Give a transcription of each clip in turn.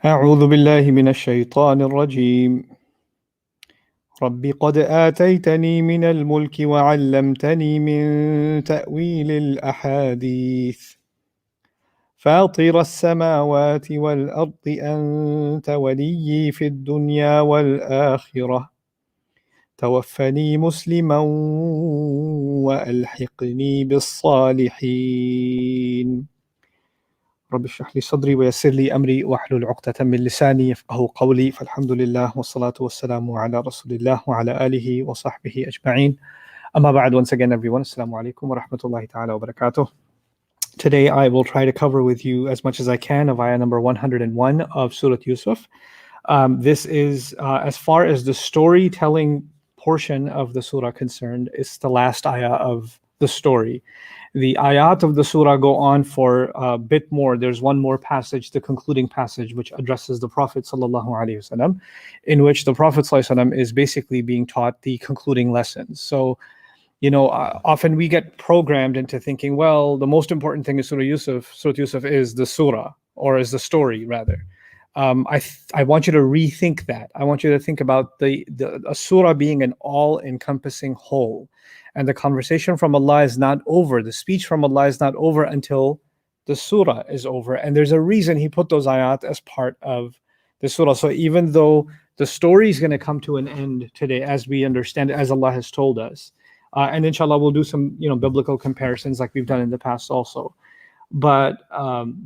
أعوذ بالله من الشيطان الرجيم رب قد آتيتني من الملك وعلمتني من تأويل الأحاديث فاطر السماوات والأرض أنت وليي في الدنيا والآخرة توفني مسلما وألحقني بالصالحين رب اشرح لي صدري ويسر لي أمري واحلل عقدة من لساني يفقهوا قولي فالحمد لله والصلاة والسلام على رسول الله وعلى آله وصحبه أجمعين أما بعد. Once again everyone, Assalamu alaikum wa rahmatullahi ta'ala wa barakatuh. Today I will try to cover with you as much as I can of ayah number 101 of Surah Yusuf. This is as far as the storytelling portion of the surah concerned, it's the last ayah of the story. The ayat of the surah go on for a bit more. There's one more passage, the concluding passage, which addresses the Prophet sallallahu alaihi wasallam, in which the Prophet sallallahu alaihi wasallam is basically being taught the concluding lessons. So, often we get programmed into thinking, well, the most important thing is Surah Yusuf is the surah, or is the story rather. I want you to rethink that. I want you to think about a surah being an all-encompassing whole. And the conversation from Allah is not over. The speech from Allah is not over until the surah is over. And there's a reason He put those ayat as part of the surah. So even though the story is going to come to an end today, as we understand it, as Allah has told us, and inshallah we'll do some biblical comparisons like we've done in the past also. But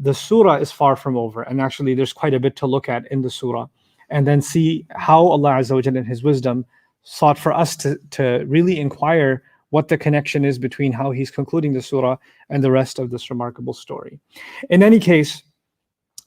the surah is far from over. And actually there's quite a bit to look at in the surah. And then see how Allah Azza wa Jalla in His wisdom sought for us to really inquire what the connection is between how He's concluding the surah and the rest of this remarkable story. In any case,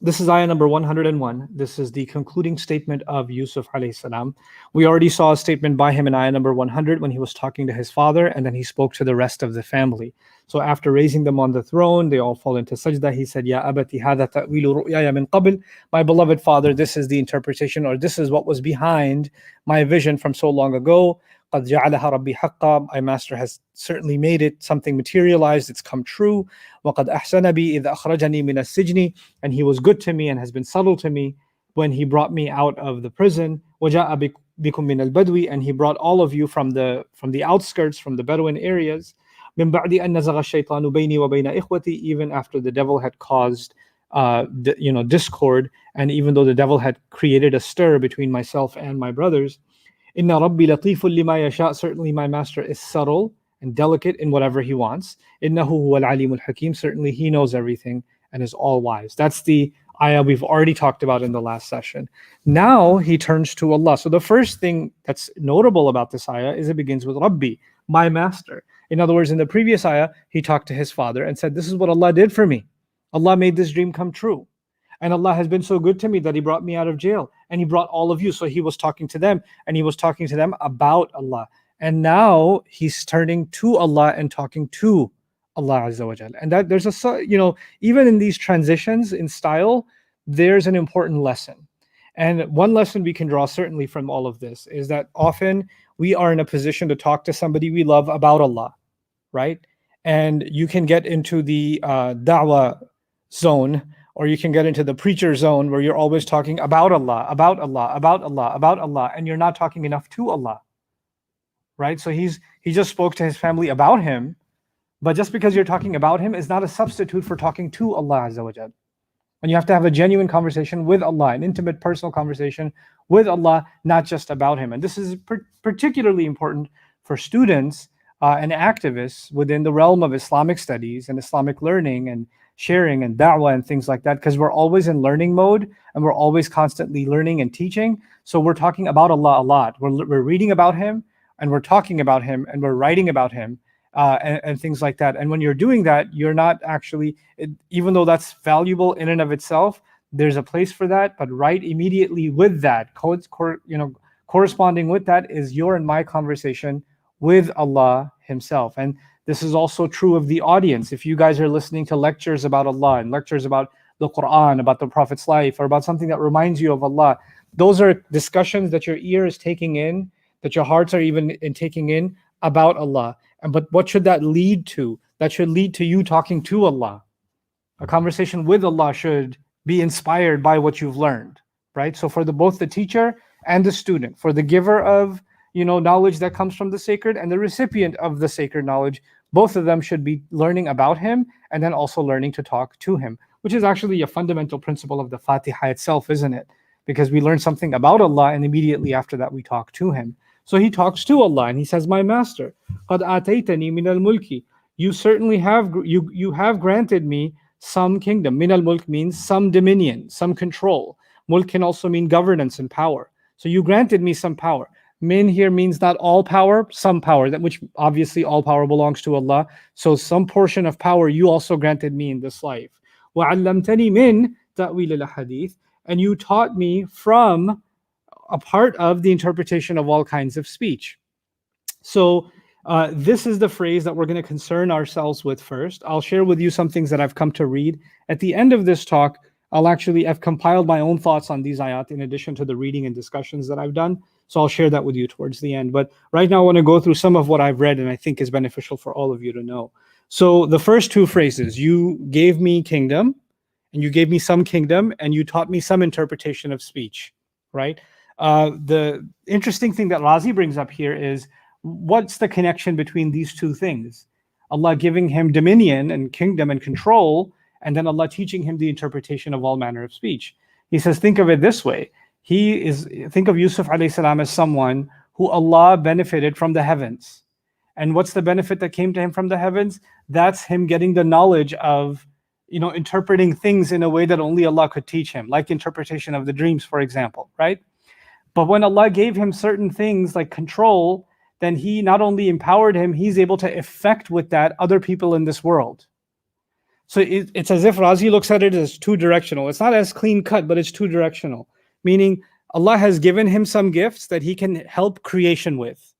this is ayah number 101. This is the concluding statement of Yusuf alayhi salam. We already saw a statement by him in ayah number 100 when he was talking to his father, and then he spoke to the rest of the family. So after raising them on the throne, they all fall into sajda. He said, Ya abati hadha ta'wilu ru'yaya min qabl. My beloved father, this is the interpretation, or this is what was behind my vision from so long ago. قَدْ جَعَلَهَا رَبِّي حَقًّا. My master has certainly made it something materialized, it's come true. وَقَدْ أَحْسَنَ بِي إِذْ أَخْرَجَنِي مِنَ السِّجْنِ. And He was good to me and has been subtle to me when He brought me out of the prison. وَجَاءَ بِكُم مِّنَ الْبَدْوِ. And He brought all of you from the outskirts, from the Bedouin areas. مِن بَعْدِ أَن نَزَغَ الشَّيْطَانُ بَيْنِي وَبَيْنَ إِخْوَتِي. Even after the devil had caused discord, and even though the devil had created a stir between myself and my brothers. Inna Rabbi latiful lima yasha. Certainly my master is subtle and delicate in whatever He wants. Innahu huwal alimul hakim. Certainly He knows everything and is all wise. That's the ayah we've already talked about in the last session. Now he turns to Allah. So the first thing that's notable about this ayah is it begins with Rabbi, my master. In other words, in the previous ayah, he talked to his father and said, this is what Allah did for me. Allah made this dream come true. And Allah has been so good to me that He brought me out of jail. And He brought all of you. So He was talking to them. And He was talking to them about Allah. And now He's turning to Allah and talking to Allah Azza wa Jalla. And that there's even in these transitions in style, there's an important lesson. And one lesson we can draw certainly from all of this is that often we are in a position to talk to somebody we love about Allah, right? And you can get into the da'wah zone, or you can get into the preacher zone where you're always talking about Allah, about Allah, about Allah, about Allah, and you're not talking enough to Allah, right? So he just spoke to his family about Him, but just because you're talking about Him is not a substitute for talking to Allah Azza wa Jal. And you have to have a genuine conversation with Allah, an intimate personal conversation with Allah, not just about Him. And this is particularly important for students and activists within the realm of Islamic studies and Islamic learning and sharing and da'wah and things like that, because we're always in learning mode and we're always constantly learning and teaching. So we're talking about Allah a lot. We're reading about Him and we're talking about Him and we're writing about Him and things like that. And when you're doing that, you're not actually, even though that's valuable in and of itself, there's a place for that. But right immediately with that, corresponding with that is your and my conversation with Allah Himself. And this is also true of the audience. If you guys are listening to lectures about Allah and lectures about the Quran, about the Prophet's life, or about something that reminds you of Allah, those are discussions that your ear is taking in, that your hearts are even taking in about Allah. But what should that lead to? That should lead to you talking to Allah. A conversation with Allah should be inspired by what you've learned. right? So for both the teacher and the student, for the giver of knowledge that comes from the sacred and the recipient of the sacred knowledge, both of them should be learning about him and then also learning to talk to him, which is actually a fundamental principle of the Fatiha itself, isn't it? Because we learn something about Allah and immediately after that we talk to him. So he talks to Allah and he says, "My master, قَدْ آتَيْتَنِي مِنَ الْمُلْكِ." You certainly have granted me some kingdom. Min al-mulk means some dominion, some control. Mulk can also mean governance and power. So you granted me some power. Min here means not all power, some power, that which obviously all power belongs to Allah. So some portion of power you also granted me in this life. وَعَلَّمْتَنِي مِن تَأْوِيلِ الْأَحَادِيثِ. And you taught me from a part of the interpretation of all kinds of speech. So this is the phrase that we're going to concern ourselves with first. I'll share with you some things that I've come to read. At the end of this talk, I've compiled my own thoughts on these ayat in addition to the reading and discussions that I've done. So I'll share that with you towards the end. But right now I want to go through some of what I've read and I think is beneficial for all of you to know. So the first two phrases, you gave me kingdom, and you gave me some kingdom, and you taught me some interpretation of speech, right? The interesting thing that Razi brings up here is, what's the connection between these two things? Allah giving him dominion and kingdom and control, and then Allah teaching him the interpretation of all manner of speech. He says, think of it this way. Think of Yusuf alayhi salam as someone who Allah benefited from the heavens. And what's the benefit that came to him from the heavens? That's him getting the knowledge of, interpreting things in a way that only Allah could teach him, like interpretation of the dreams, for example, right? But when Allah gave him certain things like control, then he not only empowered him, he's able to affect with that other people in this world. So it's as if Razi looks at it as two-directional. It's not as clean-cut, but it's two-directional. Meaning Allah has given him some gifts that he can help creation with,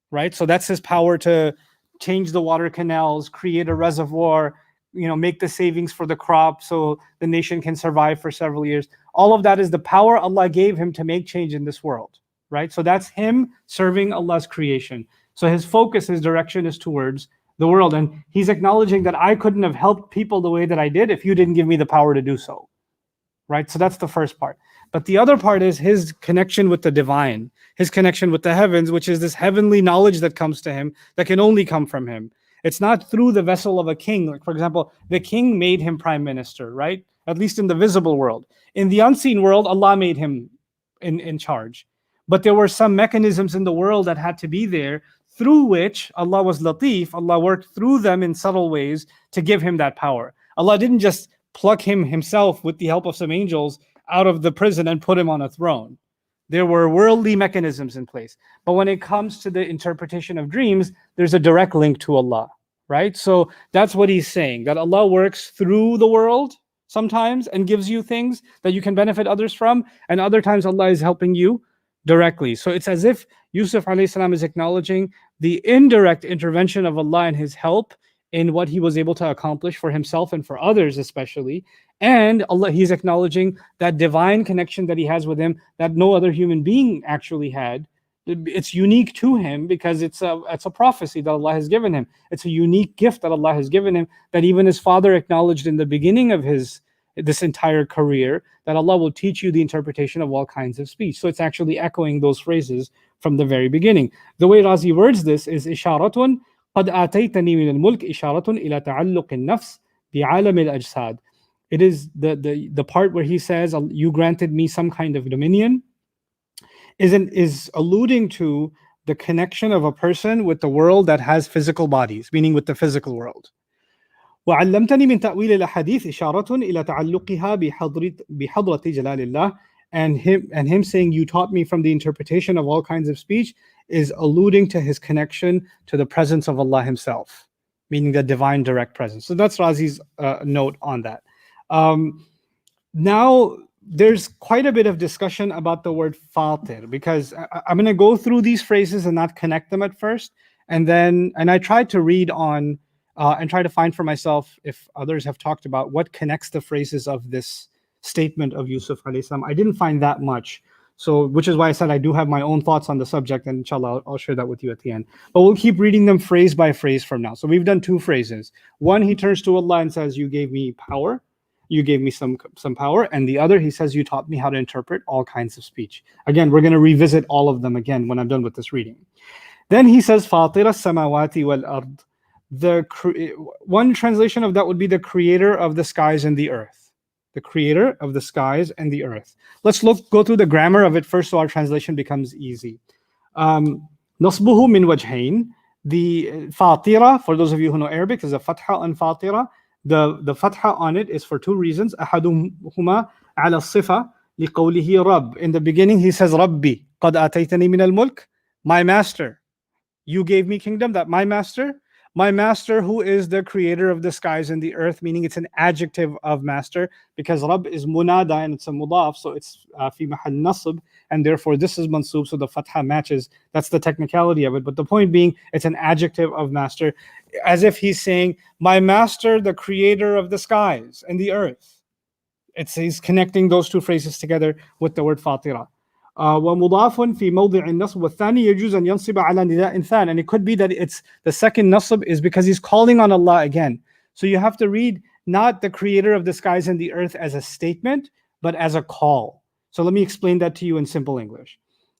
right? So that's his power to change the water canals, create a reservoir, make the savings for the crop so the nation can survive for several years. All of that is the power Allah gave him to make change in this world, right? So that's him serving Allah's creation. So his focus, his direction is towards the world. And he's acknowledging that I couldn't have helped people the way that I did if you didn't give me the power to do so, right? So that's the first part. But the other part is his connection with the divine, his connection with the heavens, which is this heavenly knowledge that comes to him that can only come from him. It's not through the vessel of a king. Like, for example, the king made him prime minister, right? At least in the visible world. In the unseen world, Allah made him in charge. But there were some mechanisms in the world that had to be there through which Allah was Latif. Allah worked through them in subtle ways to give him that power. Allah didn't just pluck him himself with the help of some angels out of the prison and put him on a throne. There were worldly mechanisms in place. But when it comes to the interpretation of dreams, there's a direct link to Allah, right? So that's what he's saying, that Allah works through the world sometimes and gives you things that you can benefit others from, and other times Allah is helping you directly. So it's as if Yusuf alayhi salam is acknowledging the indirect intervention of Allah and his help in what he was able to accomplish for himself and for others especially. And Allah, he's acknowledging that divine connection that he has with him that no other human being actually had. It's unique to him because it's a prophecy that Allah has given him. It's a unique gift that Allah has given him that even his father acknowledged in the beginning of this entire career, that Allah will teach you the interpretation of all kinds of speech. So it's actually echoing those phrases from the very beginning. The way Razi words this is isharatun قد آتيتني من الملك إشارة إلى تعلق النفس بعالم الأجساد. It is the part where he says, you granted me some kind of dominion, is alluding to the connection of a person with the world that has physical bodies, meaning with the physical world. وعلمتني من تأويل الأحاديث إشارة إلى تعلقها بحضرة جلال الله. And him saying, you taught me from the interpretation of all kinds of speech, is alluding to his connection to the presence of Allah himself, meaning the divine direct presence. So that's Razi's note on that. Now, there's quite a bit of discussion about the word fatir, because I'm going to go through these phrases and not connect them at first. And I tried to read on and try to find for myself if others have talked about what connects the phrases of this statement of Yusuf alayhi salam. I didn't find that much. So, which is why I said I do have my own thoughts on the subject, and inshallah, I'll share that with you at the end. But we'll keep reading them phrase by phrase from now. So we've done two phrases. One, he turns to Allah and says, you gave me power. you gave me some power. And the other, he says, you taught me how to interpret all kinds of speech. Again, we're going to revisit all of them again when I'm done with this reading. Then he says, فَاطِرَ السَّمَاوَاتِ وَالْأَرْضِ. One translation of that would be the creator of the skies and the earth. The creator of the skies and the earth. Let's go through the grammar of it first so our translation becomes easy. نصبه من وجهين. The fatira, for those of you who know Arabic, is a fatha and fatira. The fatha on it is for two reasons. أحدهما على الصفة لقوله رب. In the beginning he says ربي قد آتيتني من الملك. My master, you gave me kingdom. That my master who is the creator of the skies and the earth, meaning it's an adjective of master, because Rabb is munada and it's a mudaf, so it's fi mahal nasb, and therefore this is mansub, so the fatha matches. That's the technicality of it. But the point being, it's an adjective of master, as if he's saying, my master, the creator of the skies and the earth. He's connecting those two phrases together with the word fatira. ومضاف في موضع النصب والثاني يجوز أن ينصب على نداء ثان. And it could be that it's the second nasb is because he's calling on Allah again. So you have to read not the creator of the skies and the earth as a statement, but as a call. So let me explain that to you in simple English.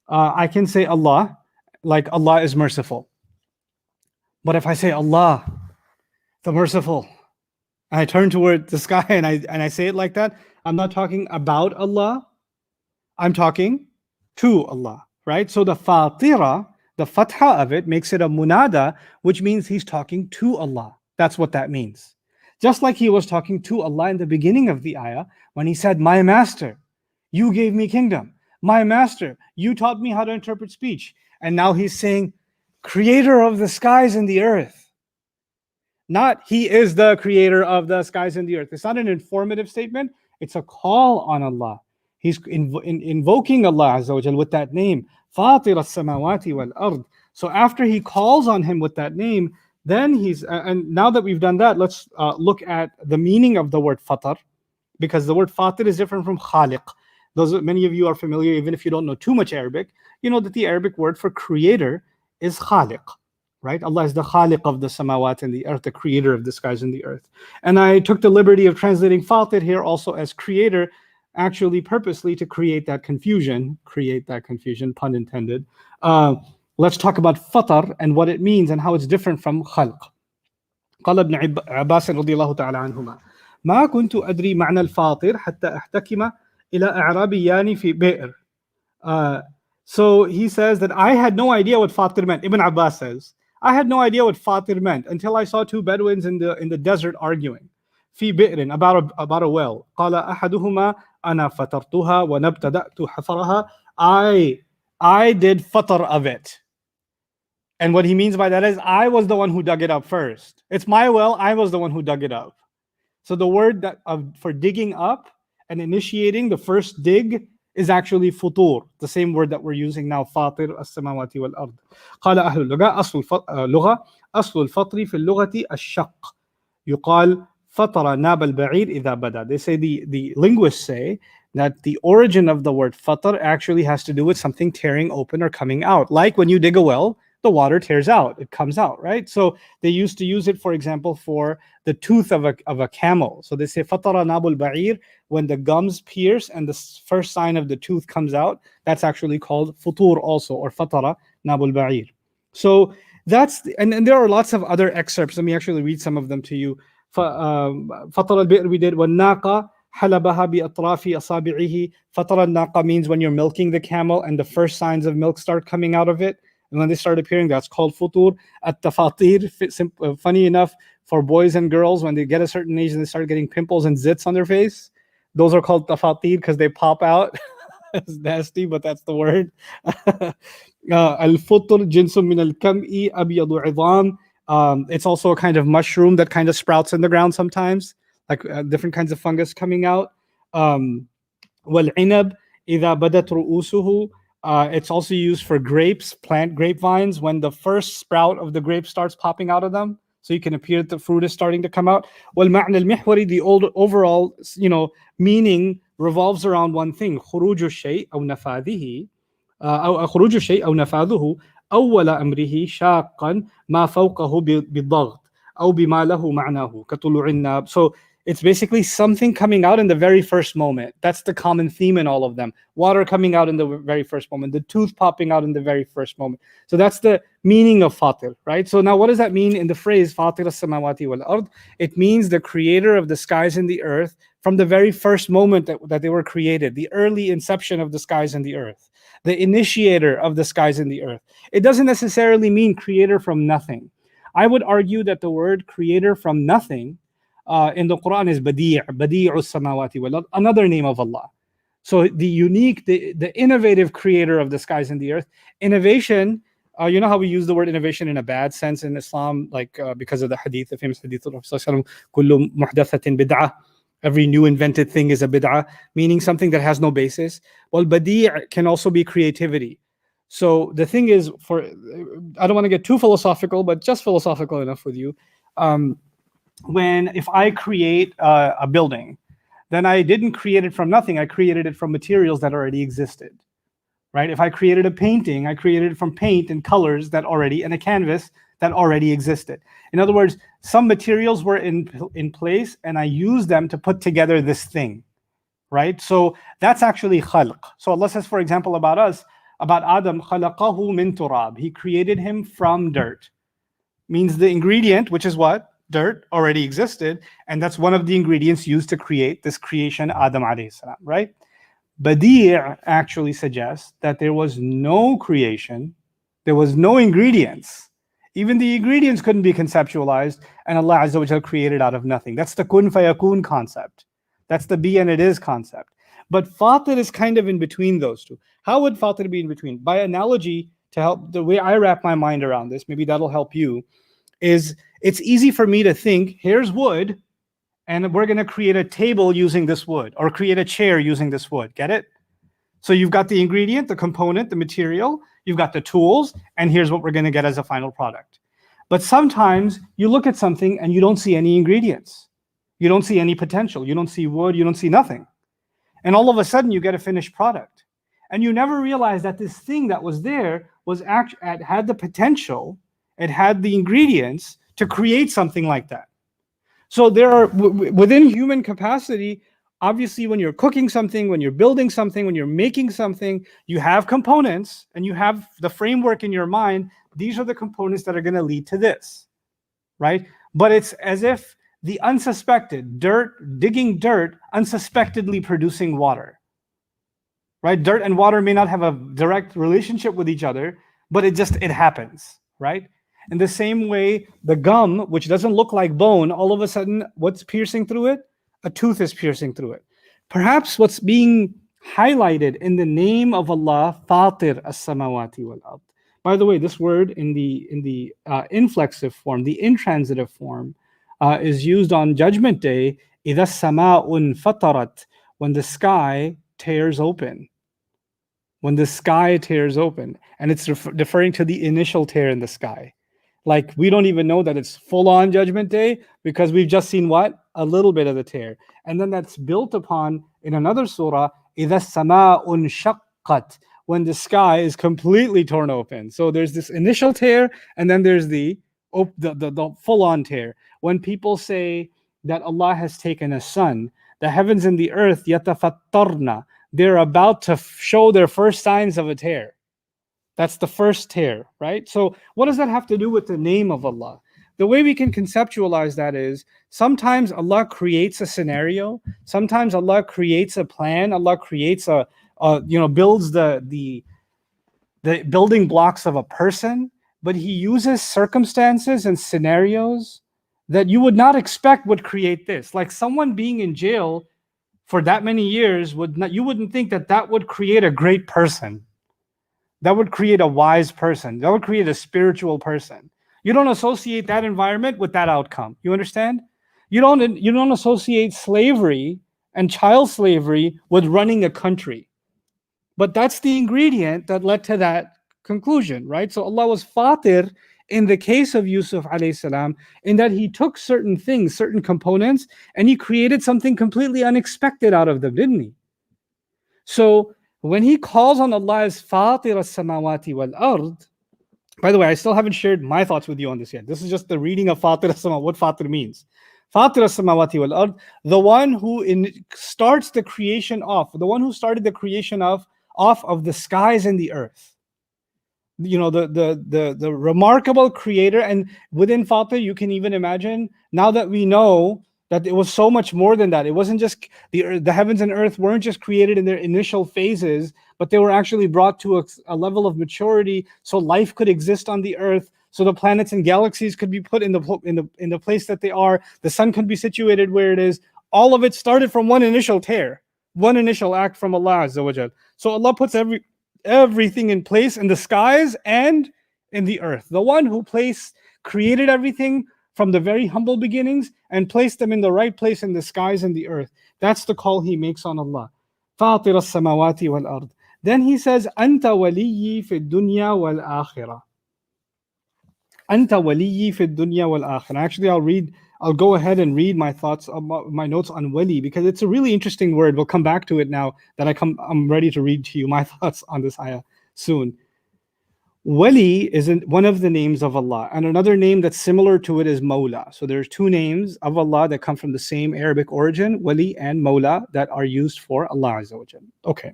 I can say Allah, like Allah is merciful. But if I say Allah, the merciful, and I turn toward the sky and I say it like that, I'm not talking about Allah, I'm talking to Allah, right? So the fatira, the fatha of it makes it a munada, which means he's talking to Allah. That's what that means. Just like he was talking to Allah in the beginning of the ayah, when he said, my master, you gave me kingdom. My master, you taught me how to interpret speech. And now he's saying, creator of the skies and the earth. Not he is the creator of the skies and the earth. It's not an informative statement. It's a call on Allah. He's invoking Allah Azza wa Jal with that name, Fatir as-samawati wal-ard. So after he calls on him with that name, then and now that we've done that, let's look at the meaning of the word fatar, because the word fatir is different from khaliq. Many of you are familiar, even if you don't know too much Arabic, you know that the Arabic word for creator is khaliq, right? Allah is the khaliq of the samawat and the earth, the creator of the skies and the earth. And I took the liberty of translating fatir here also as creator, actually purposely to create that confusion, pun intended. Let's talk about fatar and what it means and how it's different from khalq. قال ابن عباس رضي الله تعالى عنهما ما كنت أدري معنى الفاطر حتى أحتكم إلى أعرابيان في بئر. So he says that I had no idea what fatir meant. Ibn Abbas says, I had no idea what fatir meant until I saw two Bedouins in the desert arguing. في بئر, about a well. قال أحدهما أنا فطرتها ونبتدأت حفرها. I did fatar of it. And what he means by that is I was the one who dug it up first. It's my well, I was the one who dug it up. So the word for digging up and initiating the first dig is actually futur, the same word that we're using now, fatir as-samawati wal-ard. قال أهل اللغة أصل الفطر في اللغة الشق. يقال فطر ناب البعير إذا بدا. They say, the linguists say that the origin of the word fatar actually has to do with something tearing open or coming out. Like when you dig a well, the water tears out, it comes out, right? So they used to use it, for example, for the tooth of a camel. So they say fatara nabul ba'ir, when the gums pierce and the first sign of the tooth comes out, that's actually called futur also, or fatara nabul ba'ir. So that's, and there are lots of other excerpts. Let me actually read some of them to you. Fatara al-bi'r we did, وَالنَّاقَ حَلَبَهَا بِأَطْرَافِ أَصَابِعِهِ. Fatara al-naqa means when you're milking the camel and the first signs of milk start coming out of it. And when they start appearing, that's called futur. At-tafatir, funny enough, for boys and girls, when they get a certain age and they start getting pimples and zits on their face, those are called tafatir because they pop out. It's nasty, but that's the word. Al-futur jinsum min al-kam'i abyadu idam. It's also a kind of mushroom that kind of sprouts in the ground sometimes, like different kinds of fungus coming out. Wal-inab idha badat ru'usuhu. It's also used for grapes, plant grapevines, when the first sprout of the grape starts popping out of them. So you can appear that the fruit is starting to come out. وَالْمَعْنَى الْمِحْوَرِ, the overall meaning revolves around one thing. خُرُوجُ الشَّيْء أَوْ نَفَاذِهِ خُرُوجُ الشَّيْء أَوْ نَفَاذُهُ أَوَّلَ أَمْرِهِ شَاقًا مَا فَوْقَهُ بِالضَّغْطِ أَوْ بِمَا لَهُ مَعْنَاهُ كَطُلُوعِ النَّابِ. So It's basically something coming out in the very first moment. That's the common theme in all of them. Water coming out in the very first moment, the tooth popping out in the very first moment. So that's the meaning of Fatir, right? So now what does that mean in the phrase Fatir as-samawati wal ard? It means the creator of the skies and the earth from the very first moment that they were created, the early inception of the skies and the earth, the initiator of the skies and the earth. It doesn't necessarily mean creator from nothing. I would argue that the word creator from nothing in the Quran is Badi'us samawati wal ard, another name of Allah. So the unique, the innovative creator of the skies and the earth. Innovation, you know how we use the word innovation in a bad sense in Islam, like because of the hadith, the famous hadith of Rasulullah, kullu muhdathatin bid'ah. Every new invented thing is a bid'ah, meaning something that has no basis. Well, badi' can also be creativity. So the thing is, I don't want to get too philosophical, but just philosophical enough with you. If I create a building, then I didn't create it from nothing. I created it from materials that already existed, right? If I created a painting, I created it from paint and colors and a canvas that already existed. In other words, some materials were in place and I used them to put together this thing, right? So that's actually khalq. So Allah says, for example, about Adam, khalaqahu min turab. He created him from dirt. Means the ingredient, which is what? Dirt, already existed. And that's one of the ingredients used to create this creation, Adam alayhi salam, right? Badi' actually suggests that there was no creation, there was no ingredients. Even the ingredients couldn't be conceptualized, and Allah Azza wa Jalla created out of nothing. That's the kun fayakun concept. That's the be and it is concept. But Fatir is kind of in between those two. How would Fatir be in between? By analogy, to help the way I wrap my mind around this, maybe that'll help you, is it's easy for me to think, here's wood, and we're going to create a table using this wood, or create a chair using this wood. Get it? So you've got the ingredient, the component, the material, you've got the tools, and here's what we're going to get as a final product. But sometimes you look at something and you don't see any ingredients. You don't see any potential. You don't see wood. You don't see nothing. And all of a sudden you get a finished product. And you never realize that this thing that was there had the potential, it had the ingredients to create something like that. So there are, within human capacity, obviously when you're cooking something, when you're building something, when you're making something, you have components and you have the framework in your mind. These are the components that are going to lead to this, right? But it's as if the unsuspected, digging dirt, unsuspectedly producing water, right? Dirt and water may not have a direct relationship with each other, but it happens, right? In the same way, the gum, which doesn't look like bone, all of a sudden, what's piercing through it? A tooth is piercing through it. Perhaps what's being highlighted in the name of Allah, Fatir as-samawati wal ard. By the way, this word in the inflexive form, the intransitive form, is used on Judgment Day, إِذَا السَّمَاءٌ فَطَرَتْ, when the sky tears open. When the sky tears open. And it's referring to the initial tear in the sky. Like, we don't even know that it's full-on Judgment Day because we've just seen what? A little bit of the tear. And then that's built upon in another surah, إِذَا السَّمَاءٌ شَقَّتْ, when the sky is completely torn open. So there's this initial tear, and then there's the full-on tear. When people say that Allah has taken a son, the heavens and the earth, يَتَفَطَّرْنَا, they're about to show their first signs of a tear. That's the first tear, right? So what does that have to do with the name of Allah? The way we can conceptualize that is sometimes Allah creates a scenario, sometimes Allah creates a plan, Allah creates builds the building blocks of a person, but He uses circumstances and scenarios that you would not expect would create this. Like someone being in jail for that many years, you wouldn't think that would create a great person. That would create a wise person. That would create a spiritual person. You don't associate that environment with that outcome. You understand? You don't associate slavery and child slavery with running a country. But that's the ingredient that led to that conclusion, right? So Allah was Fatir in the case of Yusuf alayhi salam, in that He took certain things, certain components, and He created something completely unexpected out of them, didn't He? So when He calls on Allah as Fatir as-samawati wal ard, by the way, I still haven't shared my thoughts with you on this yet. This is just the reading of Fatir as-samawati, what Fatir means. Fatir as-samawati wal ard, the one who starts the creation off, the one who started the creation off of the skies and the earth. The remarkable creator. And within Fatir, you can even imagine, now that we know that it was so much more than that. It wasn't just the heavens and earth weren't just created in their initial phases, but they were actually brought to a level of maturity so life could exist on the earth, so the planets and galaxies could be put in the place that they are, the sun could be situated where it is. All of it started from one initial tear, one initial act from Allah Azza wa Jal. So Allah puts everything in place in the skies and in the earth. The one who created everything from the very humble beginnings and placed them in the right place in the skies and the earth. That's the call he makes on Allah. Fatir as-samawati wal ard. Then he says, Anta waliyyi fi dunya wal akhirah. Anta waliyyi fi dunya wal akhirah. Actually, I'll go ahead and read my thoughts, my notes on wali, because it's a really interesting word. We'll come back to it now that I'm ready to read to you my thoughts on this ayah soon. Wali is one of the names of Allah, and another name that's similar to it is Mawla. So there's two names of Allah that come from the same Arabic origin, Wali and Mawla, that are used for Allah Azza wa Jal. Okay.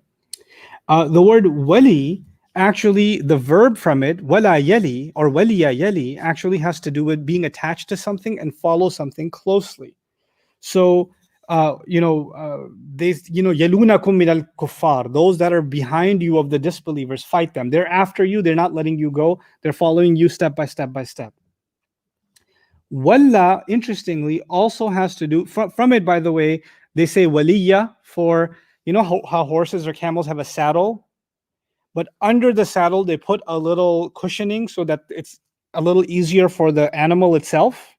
The word wali, actually, the verb from it, wala yali or waliya yali, actually has to do with being attached to something and follow something closely. So, yalunakum min al-kuffar, those that are behind you of the disbelievers, fight them. They're after you, they're not letting you go, they're following you step by step by step. Walla, interestingly, also has to do, from it, by the way, they say waliya for, how horses or camels have a saddle, but under the saddle, they put a little cushioning so that it's a little easier for the animal itself.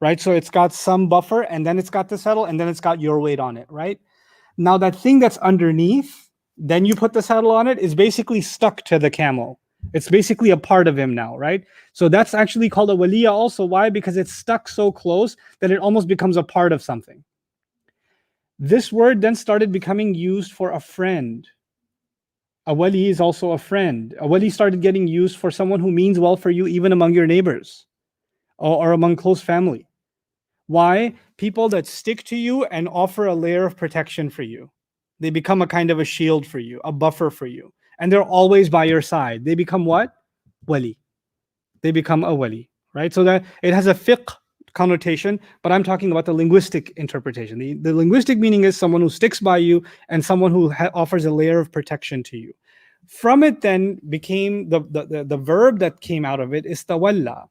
Right? So it's got some buffer, and then it's got the saddle, and then it's got your weight on it, right? Now that thing that's underneath, then you put the saddle on it, is basically stuck to the camel. It's basically a part of him now, right? So that's actually called a waliya also. Why? Because it's stuck so close that it almost becomes a part of something. This word then started becoming used for a friend. A wali is also a friend. A wali started getting used for someone who means well for you, even among your neighbors or among close family. Why? People that stick to you and offer a layer of protection for you. They become a kind of a shield for you, a buffer for you. And they're always by your side. They become what? Wali. They become a wali, right? So that it has a fiqh connotation, but I'm talking about the linguistic interpretation. The linguistic meaning is someone who sticks by you and someone who offers a layer of protection to you. From it then became the verb that came out of it is tawalla.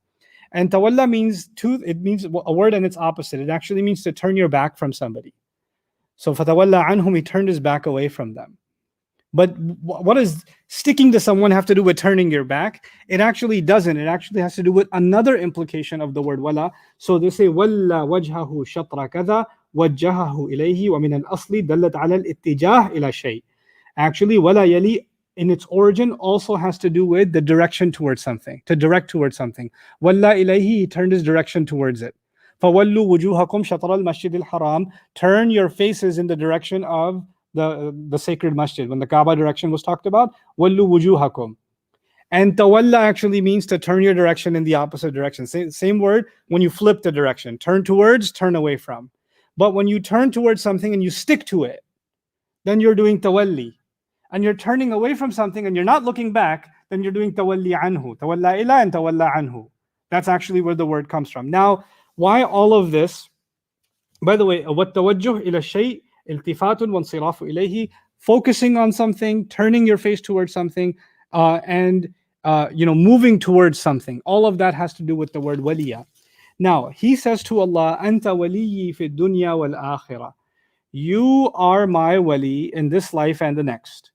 And tawalla means it means a word and its opposite. It actually means to turn your back from somebody. So fatawalla anhum, he turned his back away from them. But what does sticking to someone have to do with turning your back? It actually doesn't. It actually has to do with another implication of the word wala. So they say walla wajhahu shatra kadha wajjahahu ilayhi wa min al-asli dallat ala al-ittijah ila shay. Actually, wala yali in its origin also has to do with the direction towards something, to direct towards something. Walla ilayhi, he turned his direction towards it. فَوَلُّوا وُجُوهَكُمْ شَطْرَ الْمَسْجِدِ الْحَرَامِ, turn your faces in the direction of the sacred masjid. When the Kaaba direction was talked about, وَلُّوا وُجُوهَكُمْ. And tawalla actually means to turn your direction in the opposite direction. Same word when you flip the direction. Turn towards, turn away from. But when you turn towards something and you stick to it, then you're doing tawalli. And you're turning away from something and you're not looking back, then you're doing tawalli anhu. Tawalla ila and tawalla anhu. That's actually where the word comes from. Now, why all of this? By the way, وَالتَّوَجُّهُ إِلَى الشَّيْءِ الْتِفَاتٌ وَانْصِرَافُ إِلَيْهِ, focusing on something, turning your face towards something, and moving towards something. All of that has to do with the word waliya. Now, he says to Allah, أَنْتَ وَلِيِّي فِي الدُّنْيَا وَالْآخِرَةِ. You are my wali in this life and the next.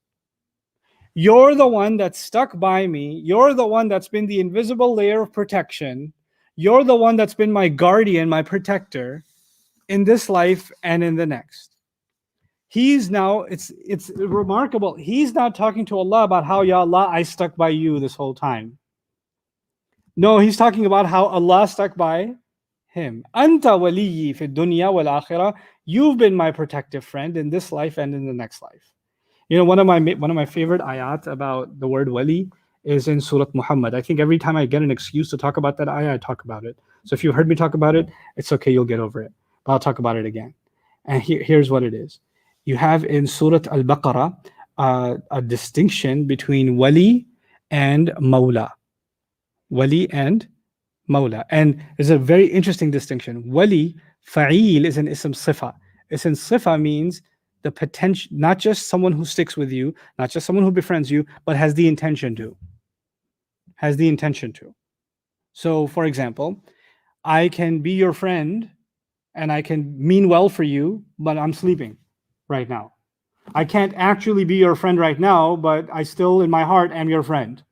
You're the one that's stuck by me. You're the one that's been the invisible layer of protection. You're the one that's been my guardian, my protector in this life and in the next. He's now, it's remarkable. He's now talking to Allah about how, Ya Allah, I stuck by you this whole time. No, he's talking about how Allah stuck by him. Anta waliyyi fi dunya wal akhirah. You've been my protective friend in this life and in the next life. One of my favorite ayat about the word wali is in Surah Muhammad. I think every time I get an excuse to talk about that ayah, I talk about it. So if you heard me talk about it, it's okay, you'll get over it. But I'll talk about it again. And here's what it is. You have in Surah Al-Baqarah a distinction between wali and mawla. Wali and mawla. And there's a very interesting distinction. Wali, fa'il is an ism sifa. Ism sifa means the potential, not just someone who sticks with you, not just someone who befriends you, but has the intention to. Has the intention to. So, for example, I can be your friend and I can mean well for you, but I'm sleeping right now. I can't actually be your friend right now, but I still, in my heart, am your friend.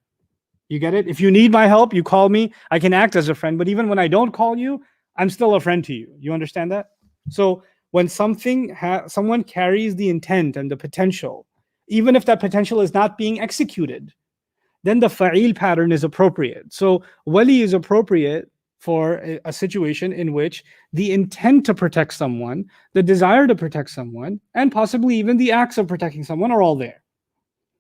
You get it? If you need my help, you call me. I can act as a friend, but even when I don't call you, I'm still a friend to you. You understand that? So when someone carries the intent and the potential, even if that potential is not being executed, then the fa'il pattern is appropriate. So wali is appropriate for a situation in which the intent to protect someone, the desire to protect someone, and possibly even the acts of protecting someone are all there,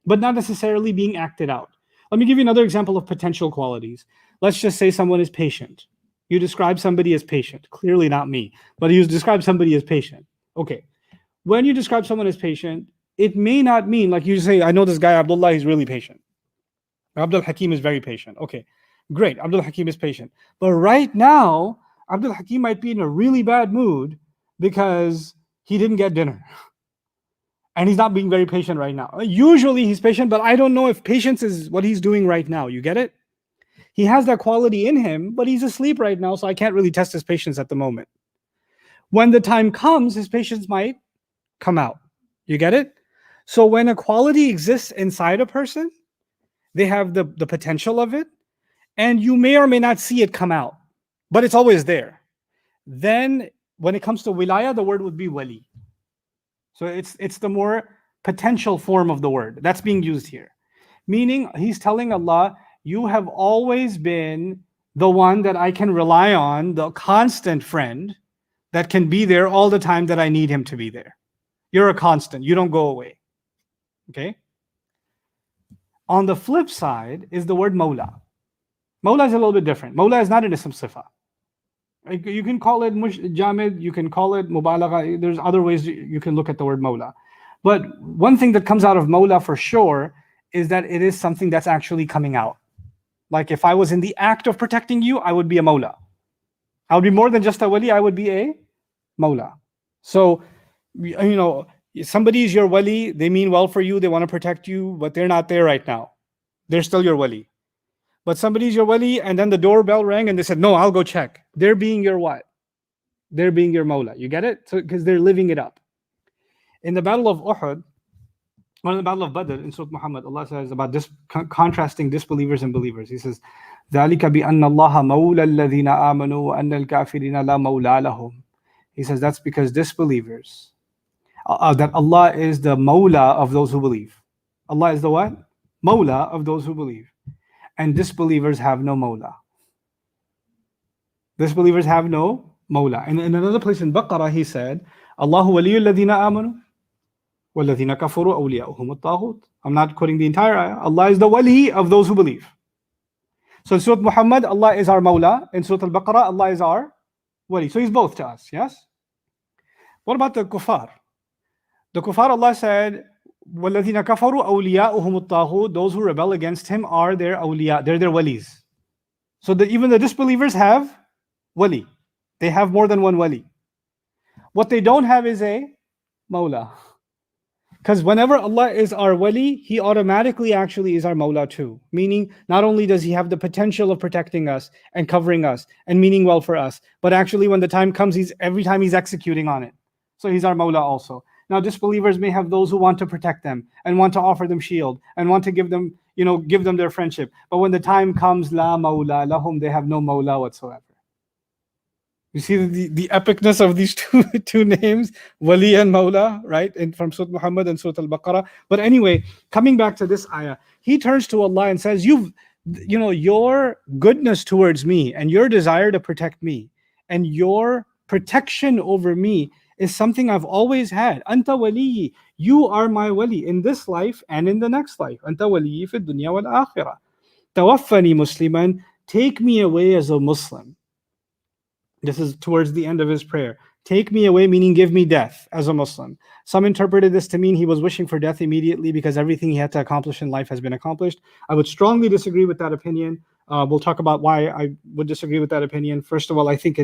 but not necessarily being acted out. Let me give you another example of potential qualities. Let's just say someone is patient. You describe somebody as patient. Clearly not me, but you describe somebody as patient. Okay. When you describe someone as patient, it may not mean, like you say, I know this guy Abdullah, he's really patient. Abdul Hakim is very patient. Okay, great. Abdul Hakim is patient. But right now, Abdul Hakim might be in a really bad mood because he didn't get dinner. And he's not being very patient right now. Usually he's patient, but I don't know if patience is what he's doing right now. You get it? He has that quality in him, but he's asleep right now, so I can't really test his patience at the moment. When the time comes, his patience might come out. You get it? So when a quality exists inside a person, they have the potential of it, and you may or may not see it come out, but it's always there. Then when it comes to wilaya, the word would be wali. So it's the more potential form of the word that's being used here. Meaning he's telling Allah, you have always been the one that I can rely on, the constant friend that can be there all the time that I need him to be there. You're a constant, you don't go away. Okay? On the flip side is the word mawla. Mawla is a little bit different. Mawla is not an ism sifa. You can call it jamid, you can call it mubalagha. There's other ways you can look at the word mawla. But one thing that comes out of mawla for sure is that it is something that's actually coming out. Like if I was in the act of protecting you, I would be a mawla. I would be more than just a wali, I would be a mawla. So, you know, somebody is your wali, they mean well for you, they want to protect you, but they're not there right now. They're still your wali. But somebody's your wali, and then the doorbell rang and they said, no, I'll go check. They're being your what? They're being your mawla. You get it? So because they're living it up. In the Battle of Uhud, or in the Battle of Badr, in Surah Muhammad, Allah says about contrasting disbelievers and believers. He says, ذَلِكَ بِأَنَّ اللَّهَ مَوْلَى الَّذِينَ آمَنُوا وَأَنَّ الْكَافِرِينَ لَا مَوْلَى لَهُمْ. He says that's because disbelievers, that Allah is the mawla of those who believe. Allah is the what? Mawla of those who believe. And disbelievers have no mawla. Disbelievers have no mawla. And in another place in Baqarah, he said, Allahu waliyul ladhina amanu walladhina kafaru awliya'uhum at-taghut. I'm not quoting the entire ayah. Allah is the wali of those who believe. So in Surah Muhammad, Allah is our mawla. In Surah Al-Baqarah, Allah is our wali. So he's both to us, yes? What about the kuffar? The kuffar, Allah said, وَالَّذِينَ كَفَرُوا أَوْلِيَاؤُهُمُ الطَّاغُوتُ. Those who rebel against him are their awliya, they're their walis. So even the disbelievers have wali. They have more than one wali. What they don't have is a mawla. Because whenever Allah is our wali, he automatically actually is our mawla too. Meaning, not only does he have the potential of protecting us and covering us and meaning well for us, but actually when the time comes, every time he's executing on it. So he's our mawla also. Now, disbelievers may have those who want to protect them and want to offer them shield and want to give them their friendship. But when the time comes, la mawla lahum, they have no mawla whatsoever. You see the epicness of these two names, wali and mawla, right? From Surah Muhammad and Surah Al-Baqarah. But anyway, coming back to this ayah, he turns to Allah and says, your goodness towards me and your desire to protect me and your protection over me is something I've always had. Anta waliyi, you are my wali in this life and in the next life. Anta waliyi fi dunya wal akhirah. Tawaffani musliman, take me away as a Muslim. This is towards the end of his prayer. Take me away, meaning give me death as a Muslim. Some interpreted this to mean he was wishing for death immediately because everything he had to accomplish in life has been accomplished. I would strongly disagree with that opinion. We'll talk about why I would disagree with that opinion. First of all, I think